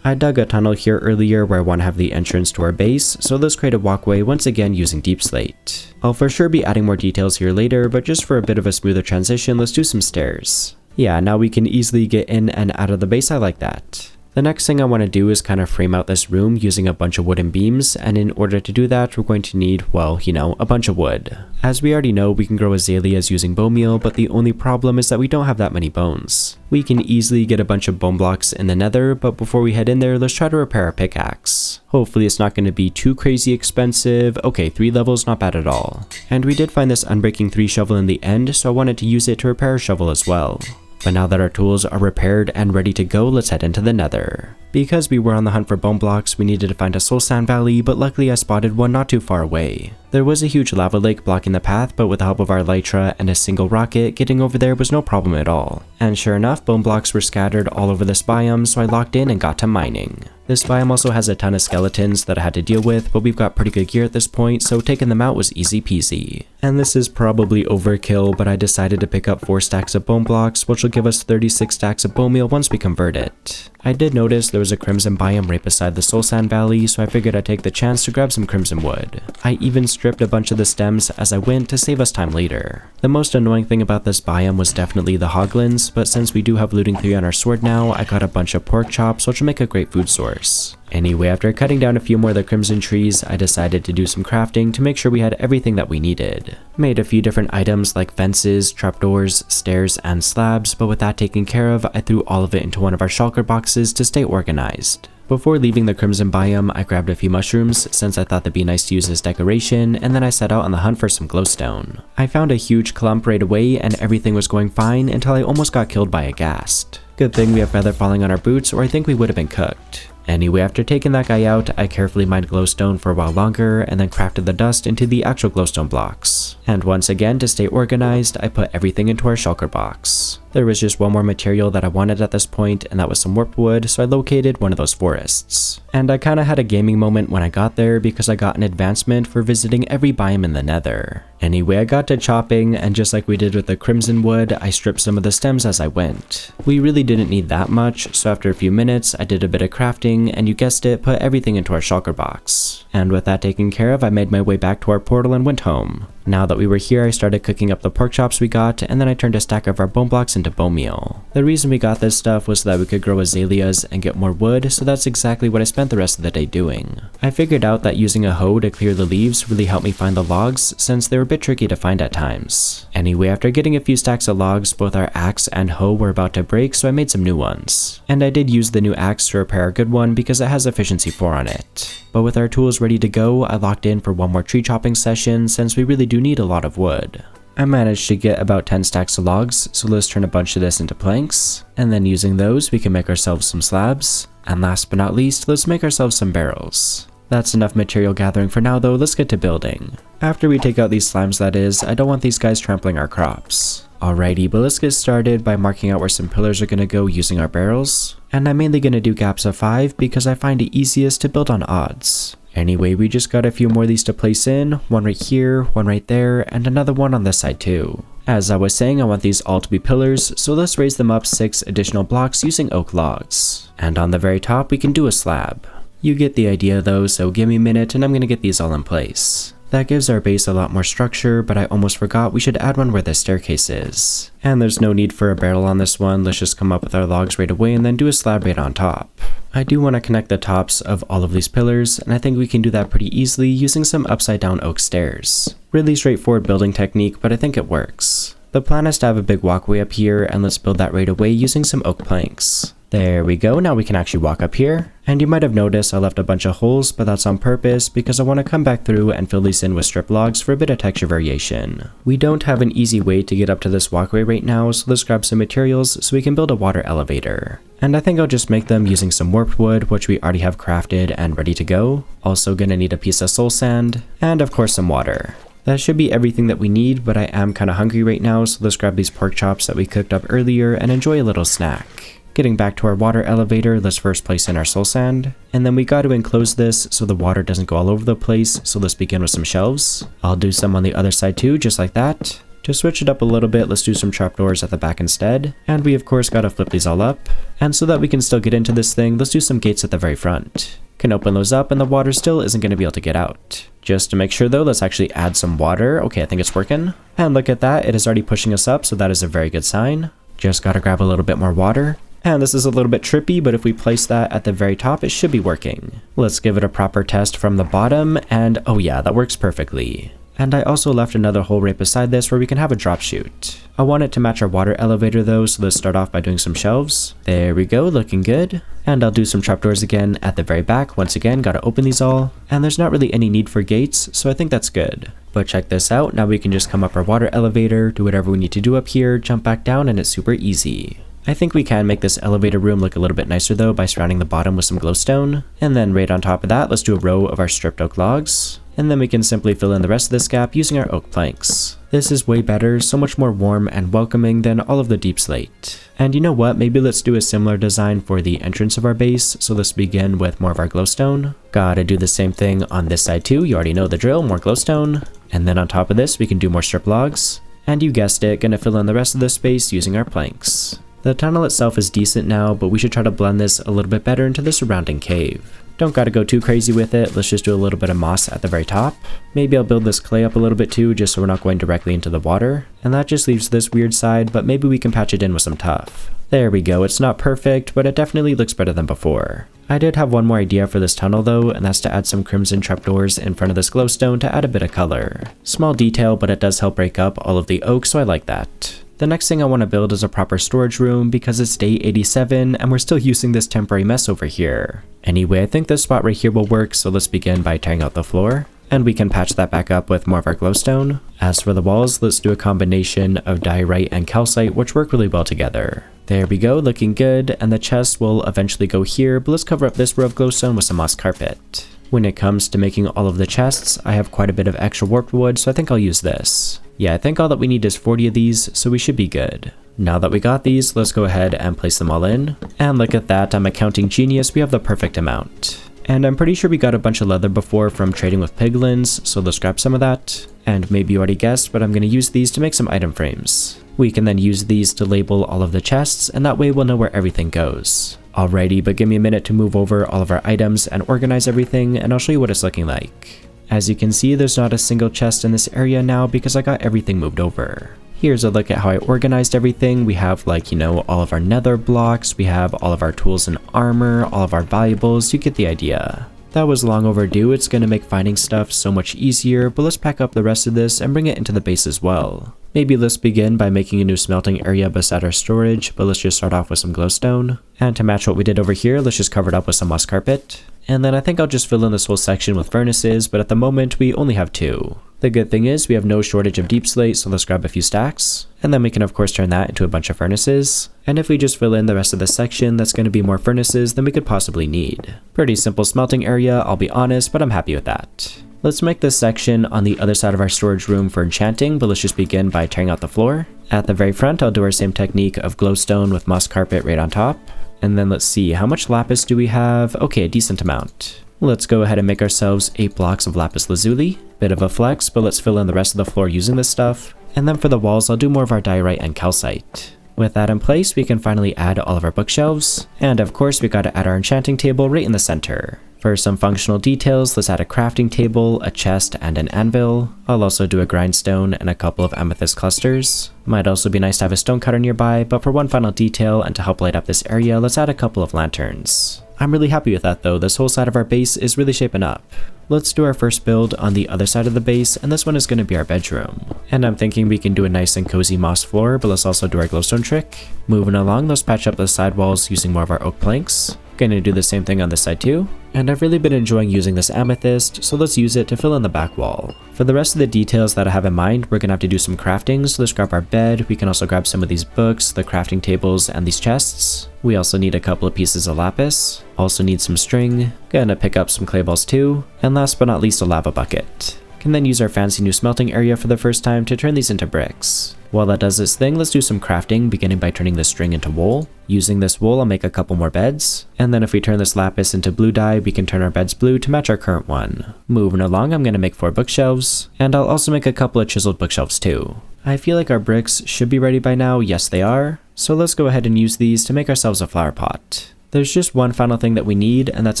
I dug a tunnel here earlier where I want to have the entrance to our base, so let's create a walkway once again using deep slate. I'll for sure be adding more details here later, but just for a bit of a smoother transition, let's do some stairs. Yeah, now we can easily get in and out of the base, I like that. The next thing I want to do is kind of frame out this room using a bunch of wooden beams, and in order to do that, we're going to need, well, a bunch of wood. As we already know, we can grow azaleas using bone meal, but the only problem is that we don't have that many bones. We can easily get a bunch of bone blocks in the nether, but before we head in there, let's try to repair our pickaxe. Hopefully it's not going to be too crazy expensive. Okay, 3 levels, not bad at all. And we did find this Unbreaking 3 shovel in the end, so I wanted to use it to repair a shovel as well. But now that our tools are repaired and ready to go, let's head into the nether. Because we were on the hunt for bone blocks, we needed to find a soul sand valley, but luckily I spotted one not too far away. There was a huge lava lake blocking the path, but with the help of our elytra and a single rocket, getting over there was no problem at all. And sure enough, bone blocks were scattered all over this biome, so I locked in and got to mining. This biome also has a ton of skeletons that I had to deal with, but we've got pretty good gear at this point, so taking them out was easy peasy. And this is probably overkill, but I decided to pick up 4 stacks of bone blocks, which will give us 36 stacks of bone meal once we convert it. I did notice there was a crimson biome right beside the soul sand valley, so I figured I'd take the chance to grab some crimson wood. I even stripped a bunch of the stems as I went to save us time later. The most annoying thing about this biome was definitely the hoglins, but since we do have looting 3 on our sword now, I got a bunch of pork chops, which will make a great food source. Anyway, after cutting down a few more of the crimson trees, I decided to do some crafting to make sure we had everything that we needed. Made a few different items like fences, trapdoors, stairs, and slabs, but with that taken care of, I threw all of it into one of our shulker boxes to stay organized. Before leaving the crimson biome, I grabbed a few mushrooms since I thought they'd be nice to use as decoration, and then I set out on the hunt for some glowstone. I found a huge clump right away and everything was going fine until I almost got killed by a ghast. Good thing we have feather falling on our boots, or I think we would have been cooked. Anyway, after taking that guy out, I carefully mined glowstone for a while longer and then crafted the dust into the actual glowstone blocks. And once again, to stay organized, I put everything into our shulker box. There was just one more material that I wanted at this point, and that was some warped wood, so I located one of those forests. And I kinda had a gaming moment when I got there because I got an advancement for visiting every biome in the nether. Anyway, I got to chopping, and just like we did with the crimson wood, I stripped some of the stems as I went. We really didn't need that much, so after a few minutes, I did a bit of crafting, and you guessed it, put everything into our shulker box. And with that taken care of, I made my way back to our portal and went home. Now that we were here, I started cooking up the pork chops we got, and then I turned a stack of our bone blocks into bone meal. The reason we got this stuff was so that we could grow azaleas and get more wood, so that's exactly what I spent the rest of the day doing. I figured out that using a hoe to clear the leaves really helped me find the logs, since they were a bit tricky to find at times. Anyway, after getting a few stacks of logs, both our axe and hoe were about to break, so I made some new ones. And I did use the new axe to repair a good one because it has efficiency 4 on it. But with our tools ready to go, I locked in for one more tree chopping session since we really do need a lot of wood. I managed to get about 10 stacks of logs, so let's turn a bunch of this into planks, and then using those we can make ourselves some slabs, and last but not least, let's make ourselves some barrels. That's enough material gathering for now though, let's get to building. After we take out these slimes that is, I don't want these guys trampling our crops. Alrighty, but let's get started by marking out where some pillars are gonna go using our barrels. And I'm mainly gonna do gaps of 5 because I find it easiest to build on odds. Anyway, we just got a few more of these to place in, one right here, one right there, and another one on this side too. As I was saying, I want these all to be pillars, so let's raise them up 6 additional blocks using oak logs. And on the very top, we can do a slab. You get the idea though, so give me a minute and I'm gonna get these all in place. That gives our base a lot more structure, but I almost forgot we should add one where the staircase is. And there's no need for a barrel on this one, let's just come up with our logs right away and then do a slab right on top. I do want to connect the tops of all of these pillars, and I think we can do that pretty easily using some upside down oak stairs. Really straightforward building technique, but I think it works. The plan is to have a big walkway up here, and let's build that right away using some oak planks. There we go, now we can actually walk up here. And you might have noticed I left a bunch of holes, but that's on purpose because I want to come back through and fill these in with strip logs for a bit of texture variation. We don't have an easy way to get up to this walkway right now, so let's grab some materials so we can build a water elevator. And I think I'll just make them using some warped wood, which we already have crafted and ready to go. Also gonna need a piece of soul sand, and of course some water. That should be everything that we need, but I am kinda hungry right now, so let's grab these pork chops that we cooked up earlier and enjoy a little snack. Getting back to our water elevator, let's first place in our soul sand, and then we got to enclose this so the water doesn't go all over the place, so let's begin with some shelves. I'll do some on the other side too, just like that. To switch it up a little bit, let's do some trapdoors at the back instead, and we of course gotta flip these all up, and so that we can still get into this thing, let's do some gates at the very front. Can open those up and the water still isn't going to be able to get out. Just to make sure though, let's actually add some water. Okay, I think it's working. And look at that, it is already pushing us up, so that is a very good sign. Just gotta grab a little bit more water. And this is a little bit trippy, but if we place that at the very top, it should be working. Let's give it a proper test from the bottom, and oh yeah, that works perfectly. And I also left another hole right beside this where we can have a drop chute. I want it to match our water elevator though, so let's start off by doing some shelves. There we go, looking good. And I'll do some trapdoors again at the very back. Once again, gotta open these all. And there's not really any need for gates, so I think that's good. But check this out, now we can just come up our water elevator, do whatever we need to do up here, jump back down, and it's super easy. I think we can make this elevator room look a little bit nicer though by surrounding the bottom with some glowstone. And then right on top of that, let's do a row of our stripped oak logs. And then we can simply fill in the rest of this gap using our oak planks. This is way better, so much more warm and welcoming than all of the deep slate. And you know what, maybe let's do a similar design for the entrance of our base, so let's begin with more of our glowstone. Gotta do the same thing on this side too, you already know the drill, more glowstone. And then on top of this, we can do more strip logs. And you guessed it, gonna fill in the rest of the space using our planks. The tunnel itself is decent now, but we should try to blend this a little bit better into the surrounding cave. Don't gotta go too crazy with it, let's just do a little bit of moss at the very top. Maybe I'll build this clay up a little bit too, just so we're not going directly into the water. And that just leaves this weird side, but maybe we can patch it in with some tuff. There we go, it's not perfect, but it definitely looks better than before. I did have one more idea for this tunnel though, and that's to add some crimson trapdoors in front of this glowstone to add a bit of color. Small detail, but it does help break up all of the oak, so I like that. The next thing I want to build is a proper storage room because it's day 87 and we're still using this temporary mess over here. Anyway, I think this spot right here will work, so let's begin by tearing out the floor. And we can patch that back up with more of our glowstone. As for the walls, let's do a combination of diorite and calcite, which work really well together. There we go, looking good, and the chest will eventually go here, but let's cover up this row of glowstone with some moss carpet. When it comes to making all of the chests, I have quite a bit of extra warped wood, so I think I'll use this. Yeah, I think all that we need is 40 of these, so we should be good. Now that we got these, let's go ahead and place them all in. And look at that, I'm a counting genius, we have the perfect amount. And I'm pretty sure we got a bunch of leather before from trading with piglins, so let's grab some of that. And maybe you already guessed, but I'm going to use these to make some item frames. We can then use these to label all of the chests, and that way we'll know where everything goes. Alrighty, but give me a minute to move over all of our items and organize everything, and I'll show you what it's looking like. As you can see, there's not a single chest in this area now because I got everything moved over. Here's a look at how I organized everything. We have all of our nether blocks, we have all of our tools and armor, all of our valuables, you get the idea. That was long overdue, it's going to make finding stuff so much easier, but let's pack up the rest of this and bring it into the base as well. Maybe let's begin by making a new smelting area beside our storage, but let's just start off with some glowstone. And to match what we did over here, let's just cover it up with some moss carpet. And then I think I'll just fill in this whole section with furnaces, but at the moment we only have 2. The good thing is we have no shortage of deep slate, so let's grab a few stacks. And then we can of course turn that into a bunch of furnaces. And if we just fill in the rest of this section, that's going to be more furnaces than we could possibly need. Pretty simple smelting area, I'll be honest, but I'm happy with that. Let's make this section on the other side of our storage room for enchanting, but let's just begin by tearing out the floor. At the very front, I'll do our same technique of glowstone with moss carpet right on top. And then let's see, how much lapis do we have? Okay, a decent amount. Let's go ahead and make ourselves 8 blocks of lapis lazuli. Bit of a flex, but let's fill in the rest of the floor using this stuff. And then for the walls, I'll do more of our diorite and calcite. With that in place, we can finally add all of our bookshelves. And of course, we gotta add our enchanting table right in the center. For some functional details, let's add a crafting table, a chest, and an anvil. I'll also do a grindstone and a couple of amethyst clusters. Might also be nice to have a stone cutter nearby, but for one final detail and to help light up this area, let's add a couple of lanterns. I'm really happy with that though, this whole side of our base is really shaping up. Let's do our first build on the other side of the base, and this one is going to be our bedroom. And I'm thinking we can do a nice and cozy moss floor, but let's also do our glowstone trick. Moving along, let's patch up the side walls using more of our oak planks. Gonna do the same thing on this side too. And I've really been enjoying using this amethyst, so let's use it to fill in the back wall. For the rest of the details that I have in mind, we're gonna have to do some crafting, so let's grab our bed. We can also grab some of these books, the crafting tables, and these chests. We also need a couple of pieces of lapis. Also need some string. Gonna pick up some clay balls too. And last but not least, a lava bucket. Can then use our fancy new smelting area for the first time to turn these into bricks. While that does its thing, let's do some crafting, beginning by turning this string into wool. Using this wool, I'll make a couple more beds. And then if we turn this lapis into blue dye, we can turn our beds blue to match our current one. Moving along, I'm going to make 4 bookshelves. And I'll also make a couple of chiseled bookshelves too. I feel like our bricks should be ready by now. Yes, they are. So let's go ahead and use these to make ourselves a flower pot. There's just one final thing that we need, and that's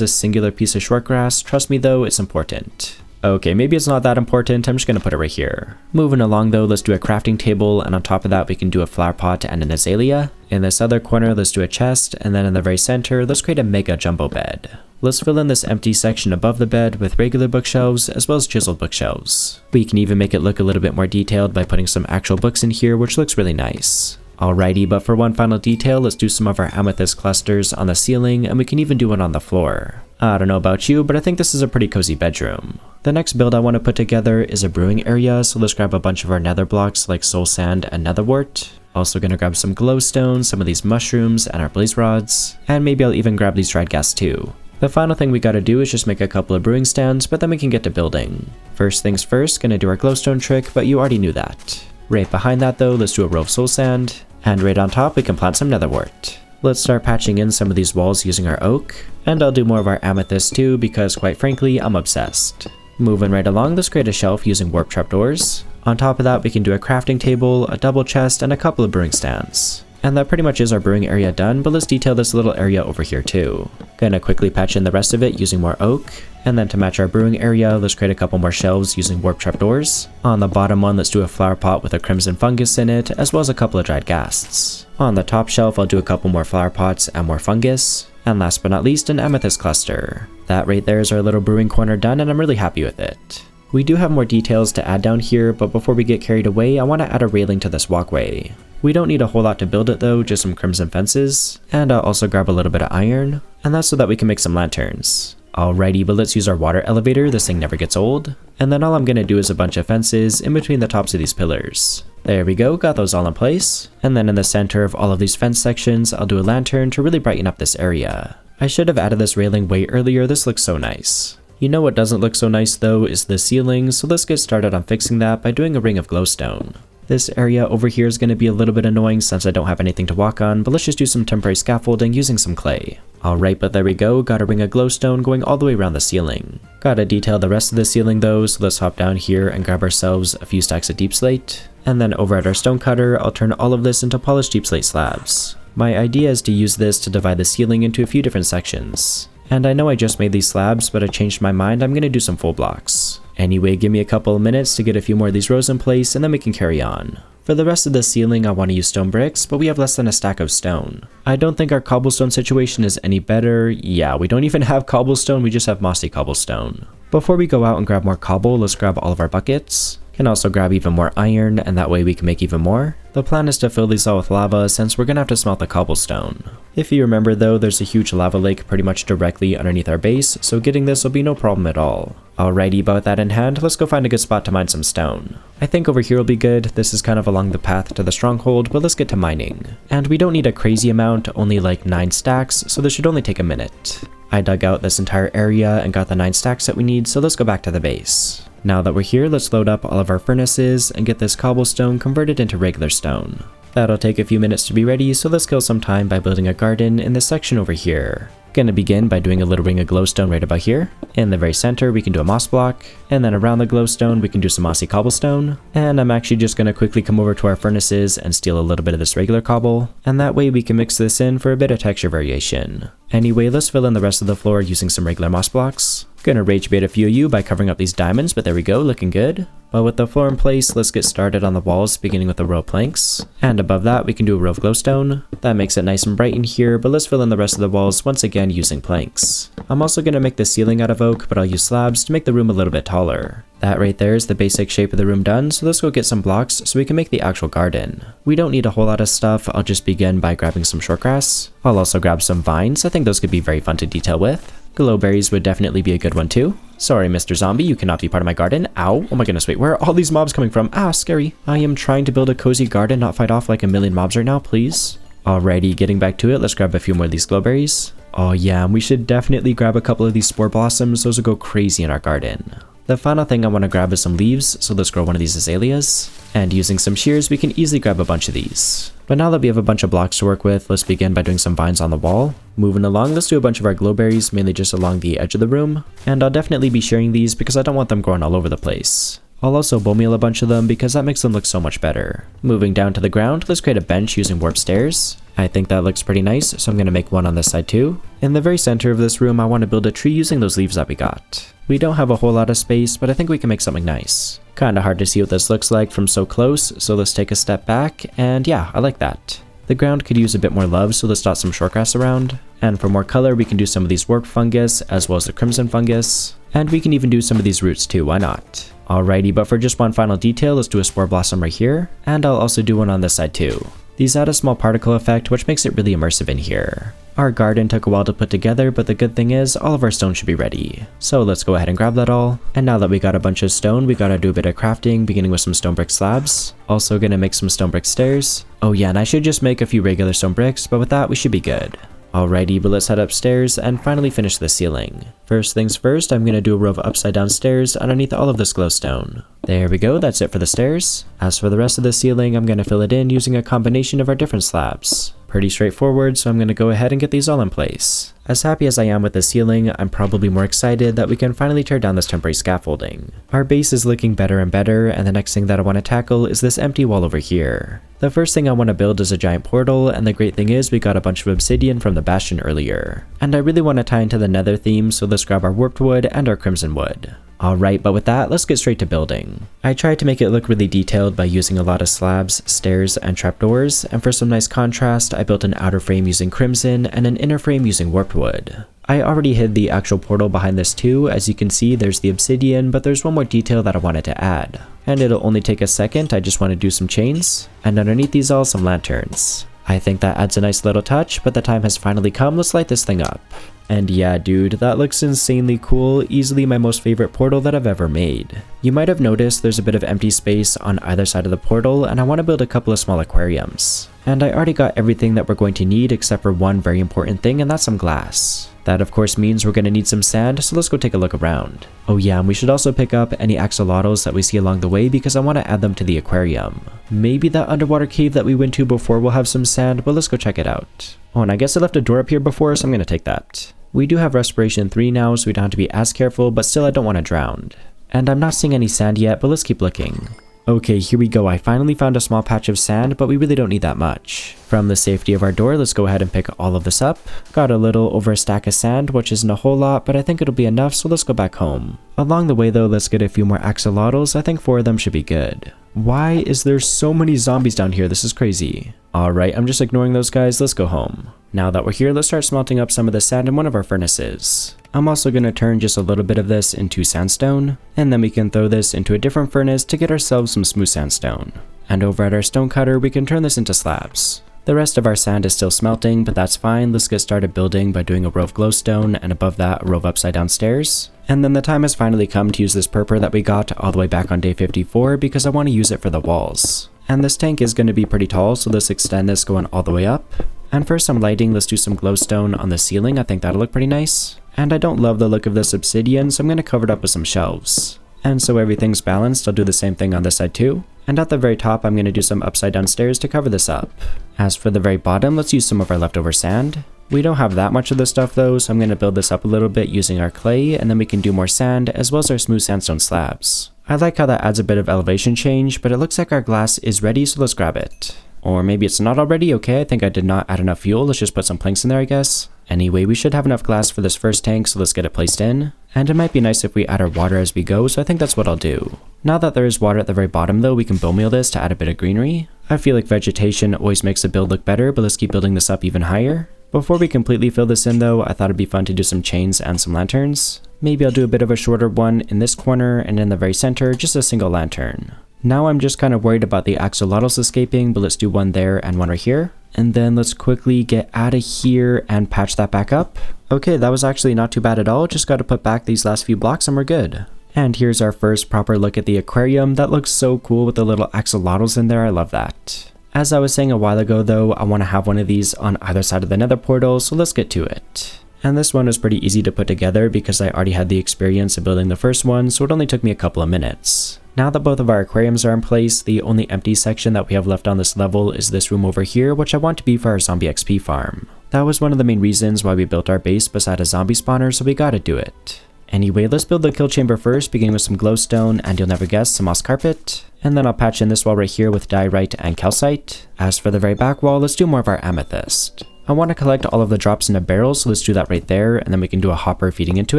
a singular piece of short grass. Trust me though, it's important. Okay, maybe it's not that important, I'm just gonna put it right here. Moving along though, let's do a crafting table, and on top of that we can do a flower pot and an azalea. In this other corner, let's do a chest, and then in the very center, let's create a mega jumbo bed. Let's fill in this empty section above the bed with regular bookshelves as well as chiseled bookshelves. We can even make it look a little bit more detailed by putting some actual books in here, which looks really nice. Alrighty, but for one final detail, let's do some of our amethyst clusters on the ceiling, and we can even do one on the floor. I don't know about you, but I think this is a pretty cozy bedroom. The next build I want to put together is a brewing area, so let's grab a bunch of our nether blocks like soul sand and nether wart. Also gonna grab some glowstone, some of these mushrooms, and our blaze rods, and maybe I'll even grab these dried gas too. The final thing we gotta do is just make a couple of brewing stands, but then we can get to building. First things first, gonna do our glowstone trick, but you already knew that. Right behind that though, let's do a row of soul sand, and right on top we can plant some nether wart. Let's start patching in some of these walls using our oak, and I'll do more of our amethyst too because quite frankly, I'm obsessed. Moving right along, let's create a shelf using warp trapdoors. On top of that, we can do a crafting table, a double chest, and a couple of brewing stands. And that pretty much is our brewing area done, but let's detail this little area over here too. Gonna quickly patch in the rest of it using more oak, and then to match our brewing area, let's create a couple more shelves using warp trapdoors. On the bottom one, let's do a flower pot with a crimson fungus in it, as well as a couple of dried ghasts. On the top shelf, I'll do a couple more flower pots and more fungus. And last but not least, an amethyst cluster. That right there is our little brewing corner done, and I'm really happy with it. We do have more details to add down here, but before we get carried away, I want to add a railing to this walkway. We don't need a whole lot to build it though, just some crimson fences, and I'll also grab a little bit of iron, and that's so that we can make some lanterns. Alrighty, but let's use our water elevator, this thing never gets old, and then all I'm gonna do is a bunch of fences in between the tops of these pillars. There we go, got those all in place, and then in the center of all of these fence sections, I'll do a lantern to really brighten up this area. I should have added this railing way earlier, this looks so nice. You know what doesn't look so nice though is the ceiling, so let's get started on fixing that by doing a ring of glowstone. This area over here is going to be a little bit annoying since I don't have anything to walk on, but let's just do some temporary scaffolding using some clay. Alright, but there we go, got a ring of glowstone going all the way around the ceiling. Gotta detail the rest of the ceiling though, so let's hop down here and grab ourselves a few stacks of deep slate. And then over at our stone cutter, I'll turn all of this into polished deep slate slabs. My idea is to use this to divide the ceiling into a few different sections. And I know I just made these slabs, but I changed my mind, I'm gonna do some full blocks. Anyway, give me a couple of minutes to get a few more of these rows in place, and then we can carry on. For the rest of the ceiling, I want to use stone bricks, but we have less than a stack of stone. I don't think our cobblestone situation is any better. Yeah, we don't even have cobblestone, we just have mossy cobblestone. Before we go out and grab more cobble, let's grab all of our buckets. Can also grab even more iron, and that way we can make even more. The plan is to fill these all with lava since we're gonna have to smelt the cobblestone. If you remember though, there's a huge lava lake pretty much directly underneath our base, so getting this will be no problem at all. Alrighty, about that in hand, let's go find a good spot to mine some stone. I think over here will be good. This is kind of along the path to the stronghold, but let's get to mining. And we don't need a crazy amount, only like 9 stacks, so this should only take a minute. I dug out this entire area and got the 9 stacks that we need, so let's go back to the base. Now that we're here, let's load up all of our furnaces and get this cobblestone converted into regular stone. That'll take a few minutes to be ready, so let's kill some time by building a garden in this section over here. Gonna begin by doing a little ring of glowstone right about here. In the very center, we can do a moss block, and then around the glowstone, we can do some mossy cobblestone. And I'm actually just gonna quickly come over to our furnaces and steal a little bit of this regular cobble, and that way we can mix this in for a bit of texture variation. Anyway, let's fill in the rest of the floor using some regular moss blocks. Gonna rage bait a few of you by covering up these diamonds, but there we go, looking good. But with the floor in place, let's get started on the walls, beginning with a row of planks. And above that, we can do a row of glowstone. That makes it nice and bright in here, but let's fill in the rest of the walls once again using planks. I'm also gonna make the ceiling out of oak, but I'll use slabs to make the room a little bit taller. That right there is the basic shape of the room done, so let's go get some blocks so we can make the actual garden. We don't need a whole lot of stuff, I'll just begin by grabbing some short grass. I'll also grab some vines, I think those could be very fun to detail with. Glowberries would definitely be a good one too. Sorry, Mr. Zombie, you cannot be part of my garden. Ow. Oh my goodness, wait, where are all these mobs coming from? Ah, scary. I am trying to build a cozy garden, not fight off like a million mobs right now, please. Alrighty, getting back to it, let's grab a few more of these glowberries. Oh yeah, and we should definitely grab a couple of these spore blossoms, those will go crazy in our garden. The final thing I want to grab is some leaves, so let's grow one of these azaleas. And using some shears, we can easily grab a bunch of these. But now that we have a bunch of blocks to work with, let's begin by doing some vines on the wall. Moving along, let's do a bunch of our glowberries, mainly just along the edge of the room. And I'll definitely be sharing these because I don't want them growing all over the place. I'll also bone meal a bunch of them because that makes them look so much better. Moving down to the ground, let's create a bench using warp stairs. I think that looks pretty nice, so I'm going to make one on this side too. In the very center of this room, I want to build a tree using those leaves that we got. We don't have a whole lot of space, but I think we can make something nice. Kinda hard to see what this looks like from so close, so let's take a step back, and yeah, I like that. The ground could use a bit more love, so let's dot some shortgrass around. And for more color, we can do some of these warped fungus, as well as the crimson fungus. And we can even do some of these roots too, why not? Alrighty, but for just one final detail, let's do a spore blossom right here, and I'll also do one on this side too. These add a small particle effect, which makes it really immersive in here. Our garden took a while to put together, but the good thing is, all of our stone should be ready. So let's go ahead and grab that all. And now that we got a bunch of stone, we gotta do a bit of crafting, beginning with some stone brick slabs. Also gonna make some stone brick stairs. Oh yeah, and I should just make a few regular stone bricks, but with that, we should be good. Alrighty, but let's head upstairs and finally finish the ceiling. First things first, I'm gonna do a row of upside down stairs underneath all of this glowstone. There we go, that's it for the stairs. As for the rest of the ceiling, I'm gonna fill it in using a combination of our different slabs. Pretty straightforward, so I'm gonna go ahead and get these all in place. As happy as I am with the ceiling, I'm probably more excited that we can finally tear down this temporary scaffolding. Our base is looking better and better, and the next thing that I want to tackle is this empty wall over here. The first thing I want to build is a giant portal, and the great thing is we got a bunch of obsidian from the Bastion earlier. And I really want to tie into the Nether theme, so let's grab our warped wood and our crimson wood. Alright, but with that, let's get straight to building. I tried to make it look really detailed by using a lot of slabs, stairs, and trapdoors, and for some nice contrast, I built an outer frame using crimson and an inner frame using warped wood. I already hid the actual portal behind this too. As you can see, there's the obsidian, but there's one more detail that I wanted to add. And it'll only take a second, I just want to do some chains, and underneath these all some lanterns. I think that adds a nice little touch, but the time has finally come, let's light this thing up. And yeah dude, that looks insanely cool, easily my most favorite portal that I've ever made. You might have noticed there's a bit of empty space on either side of the portal, and I want to build a couple of small aquariums. And I already got everything that we're going to need except for one very important thing, and that's some glass. That of course means we're going to need some sand, so let's go take a look around. Oh yeah, and we should also pick up any axolotls that we see along the way because I want to add them to the aquarium. Maybe that underwater cave that we went to before will have some sand, but let's go check it out. Oh, and I guess I left a door up here before, so I'm going to take that. We do have respiration 3 now, so we don't have to be as careful, but still I don't want to drown. And I'm not seeing any sand yet, but let's keep looking. Okay, here we go. I finally found a small patch of sand, but we really don't need that much. From the safety of our door, let's go ahead and pick all of this up. Got a little over a stack of sand, which isn't a whole lot, but I think it'll be enough, so let's go back home. Along the way though, let's get a few more axolotls. I think 4 of them should be good. Why is there so many zombies down here? This is crazy. Alright, I'm just ignoring those guys. Let's go home. Now that we're here, let's start smelting up some of the sand in one of our furnaces. I'm also going to turn just a little bit of this into sandstone, and then we can throw this into a different furnace to get ourselves some smooth sandstone. And over at our stone cutter, we can turn this into slabs. The rest of our sand is still smelting, but that's fine. Let's get started building by doing a row of glowstone, and above that, a row of upside down stairs. And then the time has finally come to use this purple that we got all the way back on day 54 because I want to use it for the walls. And this tank is going to be pretty tall, so let's extend this going all the way up. And for some lighting, let's do some glowstone on the ceiling. I think that'll look pretty nice. And I don't love the look of this obsidian, so I'm going to cover it up with some shelves. And so everything's balanced, I'll do the same thing on this side too. And at the very top, I'm going to do some upside down stairs to cover this up. As for the very bottom, let's use some of our leftover sand. We don't have that much of this stuff though, so I'm going to build this up a little bit using our clay, and then we can do more sand as well as our smooth sandstone slabs. I like how that adds a bit of elevation change, but it looks like our glass is ready, so let's grab it. Or maybe it's not already. Okay, I think I did not add enough fuel. Let's just put some planks in there, I guess. Anyway, we should have enough glass for this first tank, so let's get it placed in. And it might be nice if we add our water as we go, so I think that's what I'll do. Now that there is water at the very bottom though, we can bone meal this to add a bit of greenery. I feel like vegetation always makes a build look better, but let's keep building this up even higher. Before we completely fill this in though, I thought it'd be fun to do some chains and some lanterns. Maybe I'll do a bit of a shorter one in this corner, and in the very center, just a single lantern. Now I'm just kind of worried about the axolotls escaping, but let's do one there and one right here. And then let's quickly get out of here and patch that back up. Okay, that was actually not too bad at all. Just got to put back these last few blocks and we're good. And here's our first proper look at the aquarium. That looks so cool with the little axolotls in there. I love that. As I was saying a while ago though, I want to have one of these on either side of the Nether portal, so let's get to it. And this one was pretty easy to put together because I already had the experience of building the first one, so it only took me a couple of minutes. Now that both of our aquariums are in place, the only empty section that we have left on this level is this room over here, which I want to be for our zombie XP farm. That was one of the main reasons why we built our base beside a zombie spawner, so we gotta do it. Anyway, let's build the kill chamber first, beginning with some glowstone, and you'll never guess, some moss carpet. And then I'll patch in this wall right here with diorite and calcite. As for the very back wall, let's do more of our amethyst. I want to collect all of the drops in a barrel, so let's do that right there, and then we can do a hopper feeding into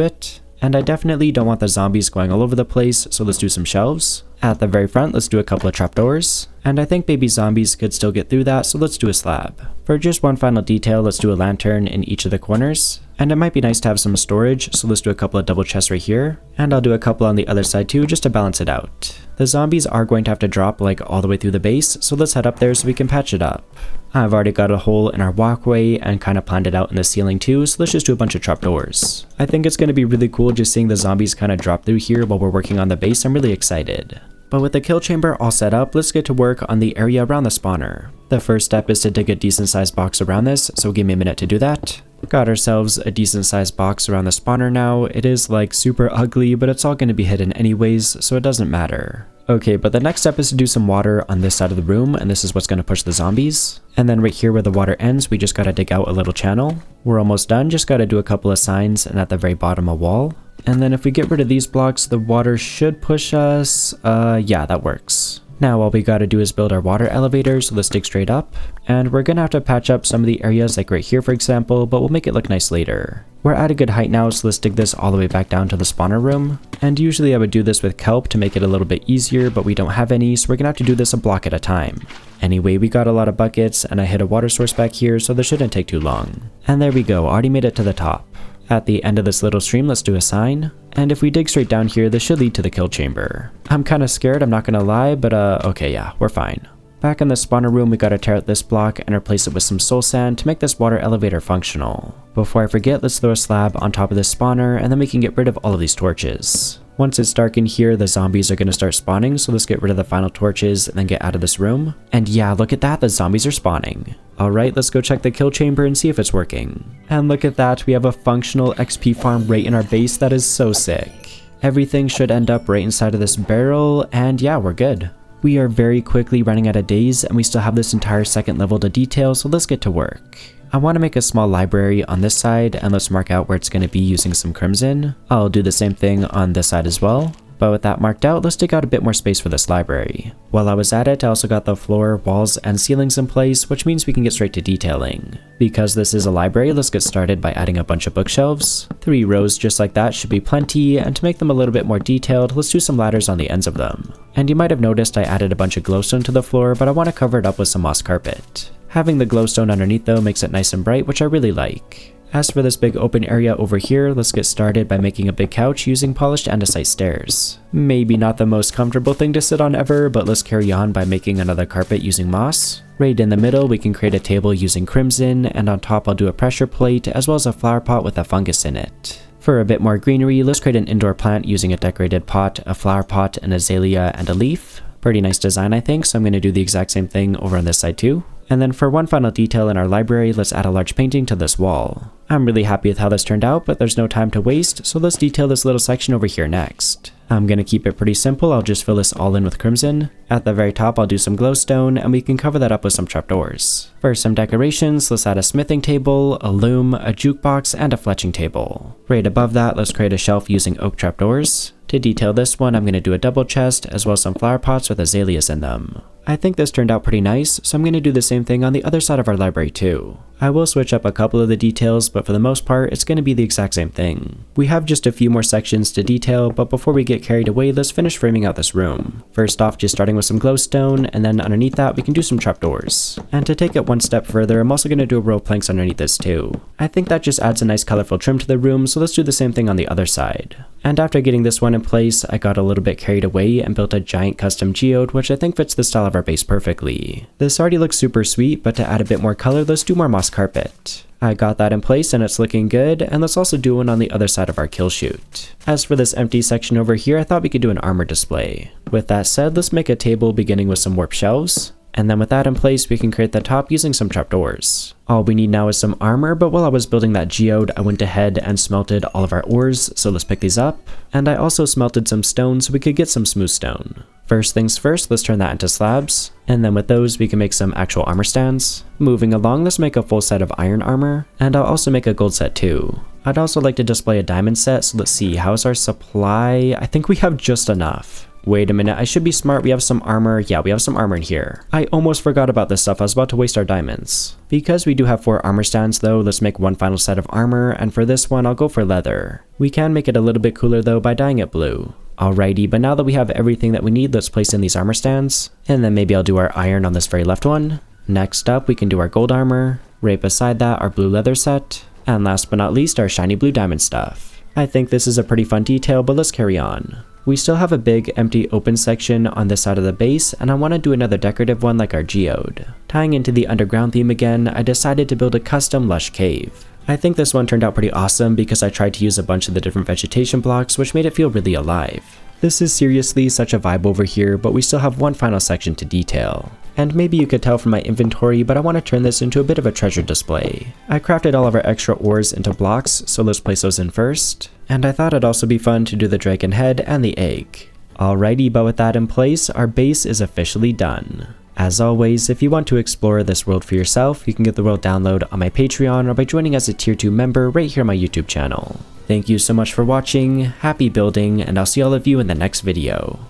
it. And I definitely don't want the zombies going all over the place, so let's do some shelves. At the very front, let's do a couple of trapdoors. And I think baby zombies could still get through that, so let's do a slab. For just one final detail, let's do a lantern in each of the corners. And it might be nice to have some storage, so let's do a couple of double chests right here. And I'll do a couple on the other side too, just to balance it out. The zombies are going to have to drop like all the way through the base, so let's head up there so we can patch it up. I've already got a hole in our walkway and kind of planned it out in the ceiling too, so let's just do a bunch of trapdoors. I think it's going to be really cool just seeing the zombies kind of drop through here while we're working on the base. I'm really excited. But with the kill chamber all set up, let's get to work on the area around the spawner. The first step is to dig a decent sized box around this, so give me a minute to do that. Got ourselves a decent sized box around the spawner now. It is like super ugly, but it's all going to be hidden anyways, so it doesn't matter. Okay, but the next step is to do some water on this side of the room, and this is what's going to push the zombies. And then right here where the water ends, we just got to dig out a little channel. We're almost done, just got to do a couple of signs, and at the very bottom a wall. And then if we get rid of these blocks, the water should push us. Yeah, that works. Now all we gotta do is build our water elevator, so let's dig straight up. And we're gonna have to patch up some of the areas like right here for example, but we'll make it look nice later. We're at a good height now, so let's dig this all the way back down to the spawner room. And usually I would do this with kelp to make it a little bit easier, but we don't have any, so we're gonna have to do this a block at a time. Anyway, we got a lot of buckets, and I hit a water source back here, so this shouldn't take too long. And there we go, already made it to the top. At the end of this little stream, let's do a sign. And if we dig straight down here, this should lead to the kill chamber. I'm kind of scared, I'm not gonna lie, but okay, yeah, we're fine. Back in the spawner room, we gotta tear out this block and replace it with some soul sand to make this water elevator functional. Before I forget, let's throw a slab on top of this spawner, and then we can get rid of all of these torches. Once it's dark in here, the zombies are going to start spawning, so let's get rid of the final torches and then get out of this room. And yeah, look at that, the zombies are spawning. Alright, let's go check the kill chamber and see if it's working. And look at that, we have a functional XP farm right in our base. That is so sick. Everything should end up right inside of this barrel, and yeah, we're good. We are very quickly running out of days, and we still have this entire second level to detail, so let's get to work. I want to make a small library on this side, and let's mark out where it's going to be using some crimson. I'll do the same thing on this side as well. But with that marked out, let's take out a bit more space for this library. While I was at it, I also got the floor, walls, and ceilings in place, which means we can get straight to detailing. Because this is a library, let's get started by adding a bunch of bookshelves. 3 rows just like that should be plenty, and to make them a little bit more detailed, let's do some ladders on the ends of them. And you might have noticed I added a bunch of glowstone to the floor, but I want to cover it up with some moss carpet. Having the glowstone underneath though makes it nice and bright, which I really like. As for this big open area over here, let's get started by making a big couch using polished andesite stairs. Maybe not the most comfortable thing to sit on ever, but let's carry on by making another carpet using moss. Right in the middle, we can create a table using crimson, and on top I'll do a pressure plate as well as a flower pot with a fungus in it. For a bit more greenery, let's create an indoor plant using a decorated pot, a flower pot, an azalea, and a leaf. Pretty nice design I think, so I'm going to do the exact same thing over on this side too. And then for one final detail in our library, let's add a large painting to this wall. I'm really happy with how this turned out, but there's no time to waste, so let's detail this little section over here next. I'm going to keep it pretty simple, I'll just fill this all in with crimson. At the very top I'll do some glowstone, and we can cover that up with some trapdoors. For some decorations, let's add a smithing table, a loom, a jukebox, and a fletching table. Right above that, let's create a shelf using oak trapdoors. To detail this one, I'm going to do a double chest, as well as some flower pots with azaleas in them. I think this turned out pretty nice, so I'm going to do the same thing on the other side of our library too. I will switch up a couple of the details, but for the most part, it's going to be the exact same thing. We have just a few more sections to detail, but before we get carried away, let's finish framing out this room. First off, just starting with some glowstone, and then underneath that, we can do some trapdoors. And to take it one step further, I'm also going to do a row of planks underneath this too. I think that just adds a nice colorful trim to the room, so let's do the same thing on the other side. And after getting this one in place, I got a little bit carried away and built a giant custom geode, which I think fits the style of our base perfectly. This already looks super sweet, but to add a bit more color, let's do more moss carpet. I got that in place and it's looking good, and let's also do one on the other side of our kill chute. As for this empty section over here, I thought we could do an armor display. With that said, let's make a table beginning with some warp shelves. And then with that in place, we can create the top using some trapdoors. All we need now is some armor, but while I was building that geode, I went ahead and smelted all of our ores, so let's pick these up. And I also smelted some stone so we could get some smooth stone. First things first, let's turn that into slabs. And then with those, we can make some actual armor stands. Moving along, let's make a full set of iron armor. And I'll also make a gold set too. I'd also like to display a diamond set, so let's see, how's our supply? I think we have just enough. Wait a minute, I should be smart. We have some armor. Yeah, we have some armor in here. I almost forgot about this stuff. I was about to waste our diamonds. Because we do have 4 armor stands though, let's make one final set of armor, and for this one I'll go for leather. We can make it a little bit cooler though by dyeing it blue. Alrighty, but now that we have everything that we need, let's place in these armor stands. And then maybe I'll do our iron on this very left one. Next up, we can do our gold armor. Right beside that, our blue leather set. And last but not least, our shiny blue diamond stuff. I think this is a pretty fun detail, but let's carry on. We still have a big empty open section on this side of the base, and I want to do another decorative one like our geode. Tying into the underground theme again, I decided to build a custom lush cave. I think this one turned out pretty awesome because I tried to use a bunch of the different vegetation blocks, which made it feel really alive. This is seriously such a vibe over here, but we still have one final section to detail. And maybe you could tell from my inventory, but I want to turn this into a bit of a treasure display. I crafted all of our extra ores into blocks, so let's place those in first. And I thought it'd also be fun to do the dragon head and the egg. Alrighty, but with that in place, our base is officially done. As always, if you want to explore this world for yourself, you can get the world download on my Patreon or by joining as a tier 2 member right here on my YouTube channel. Thank you so much for watching, happy building, and I'll see all of you in the next video.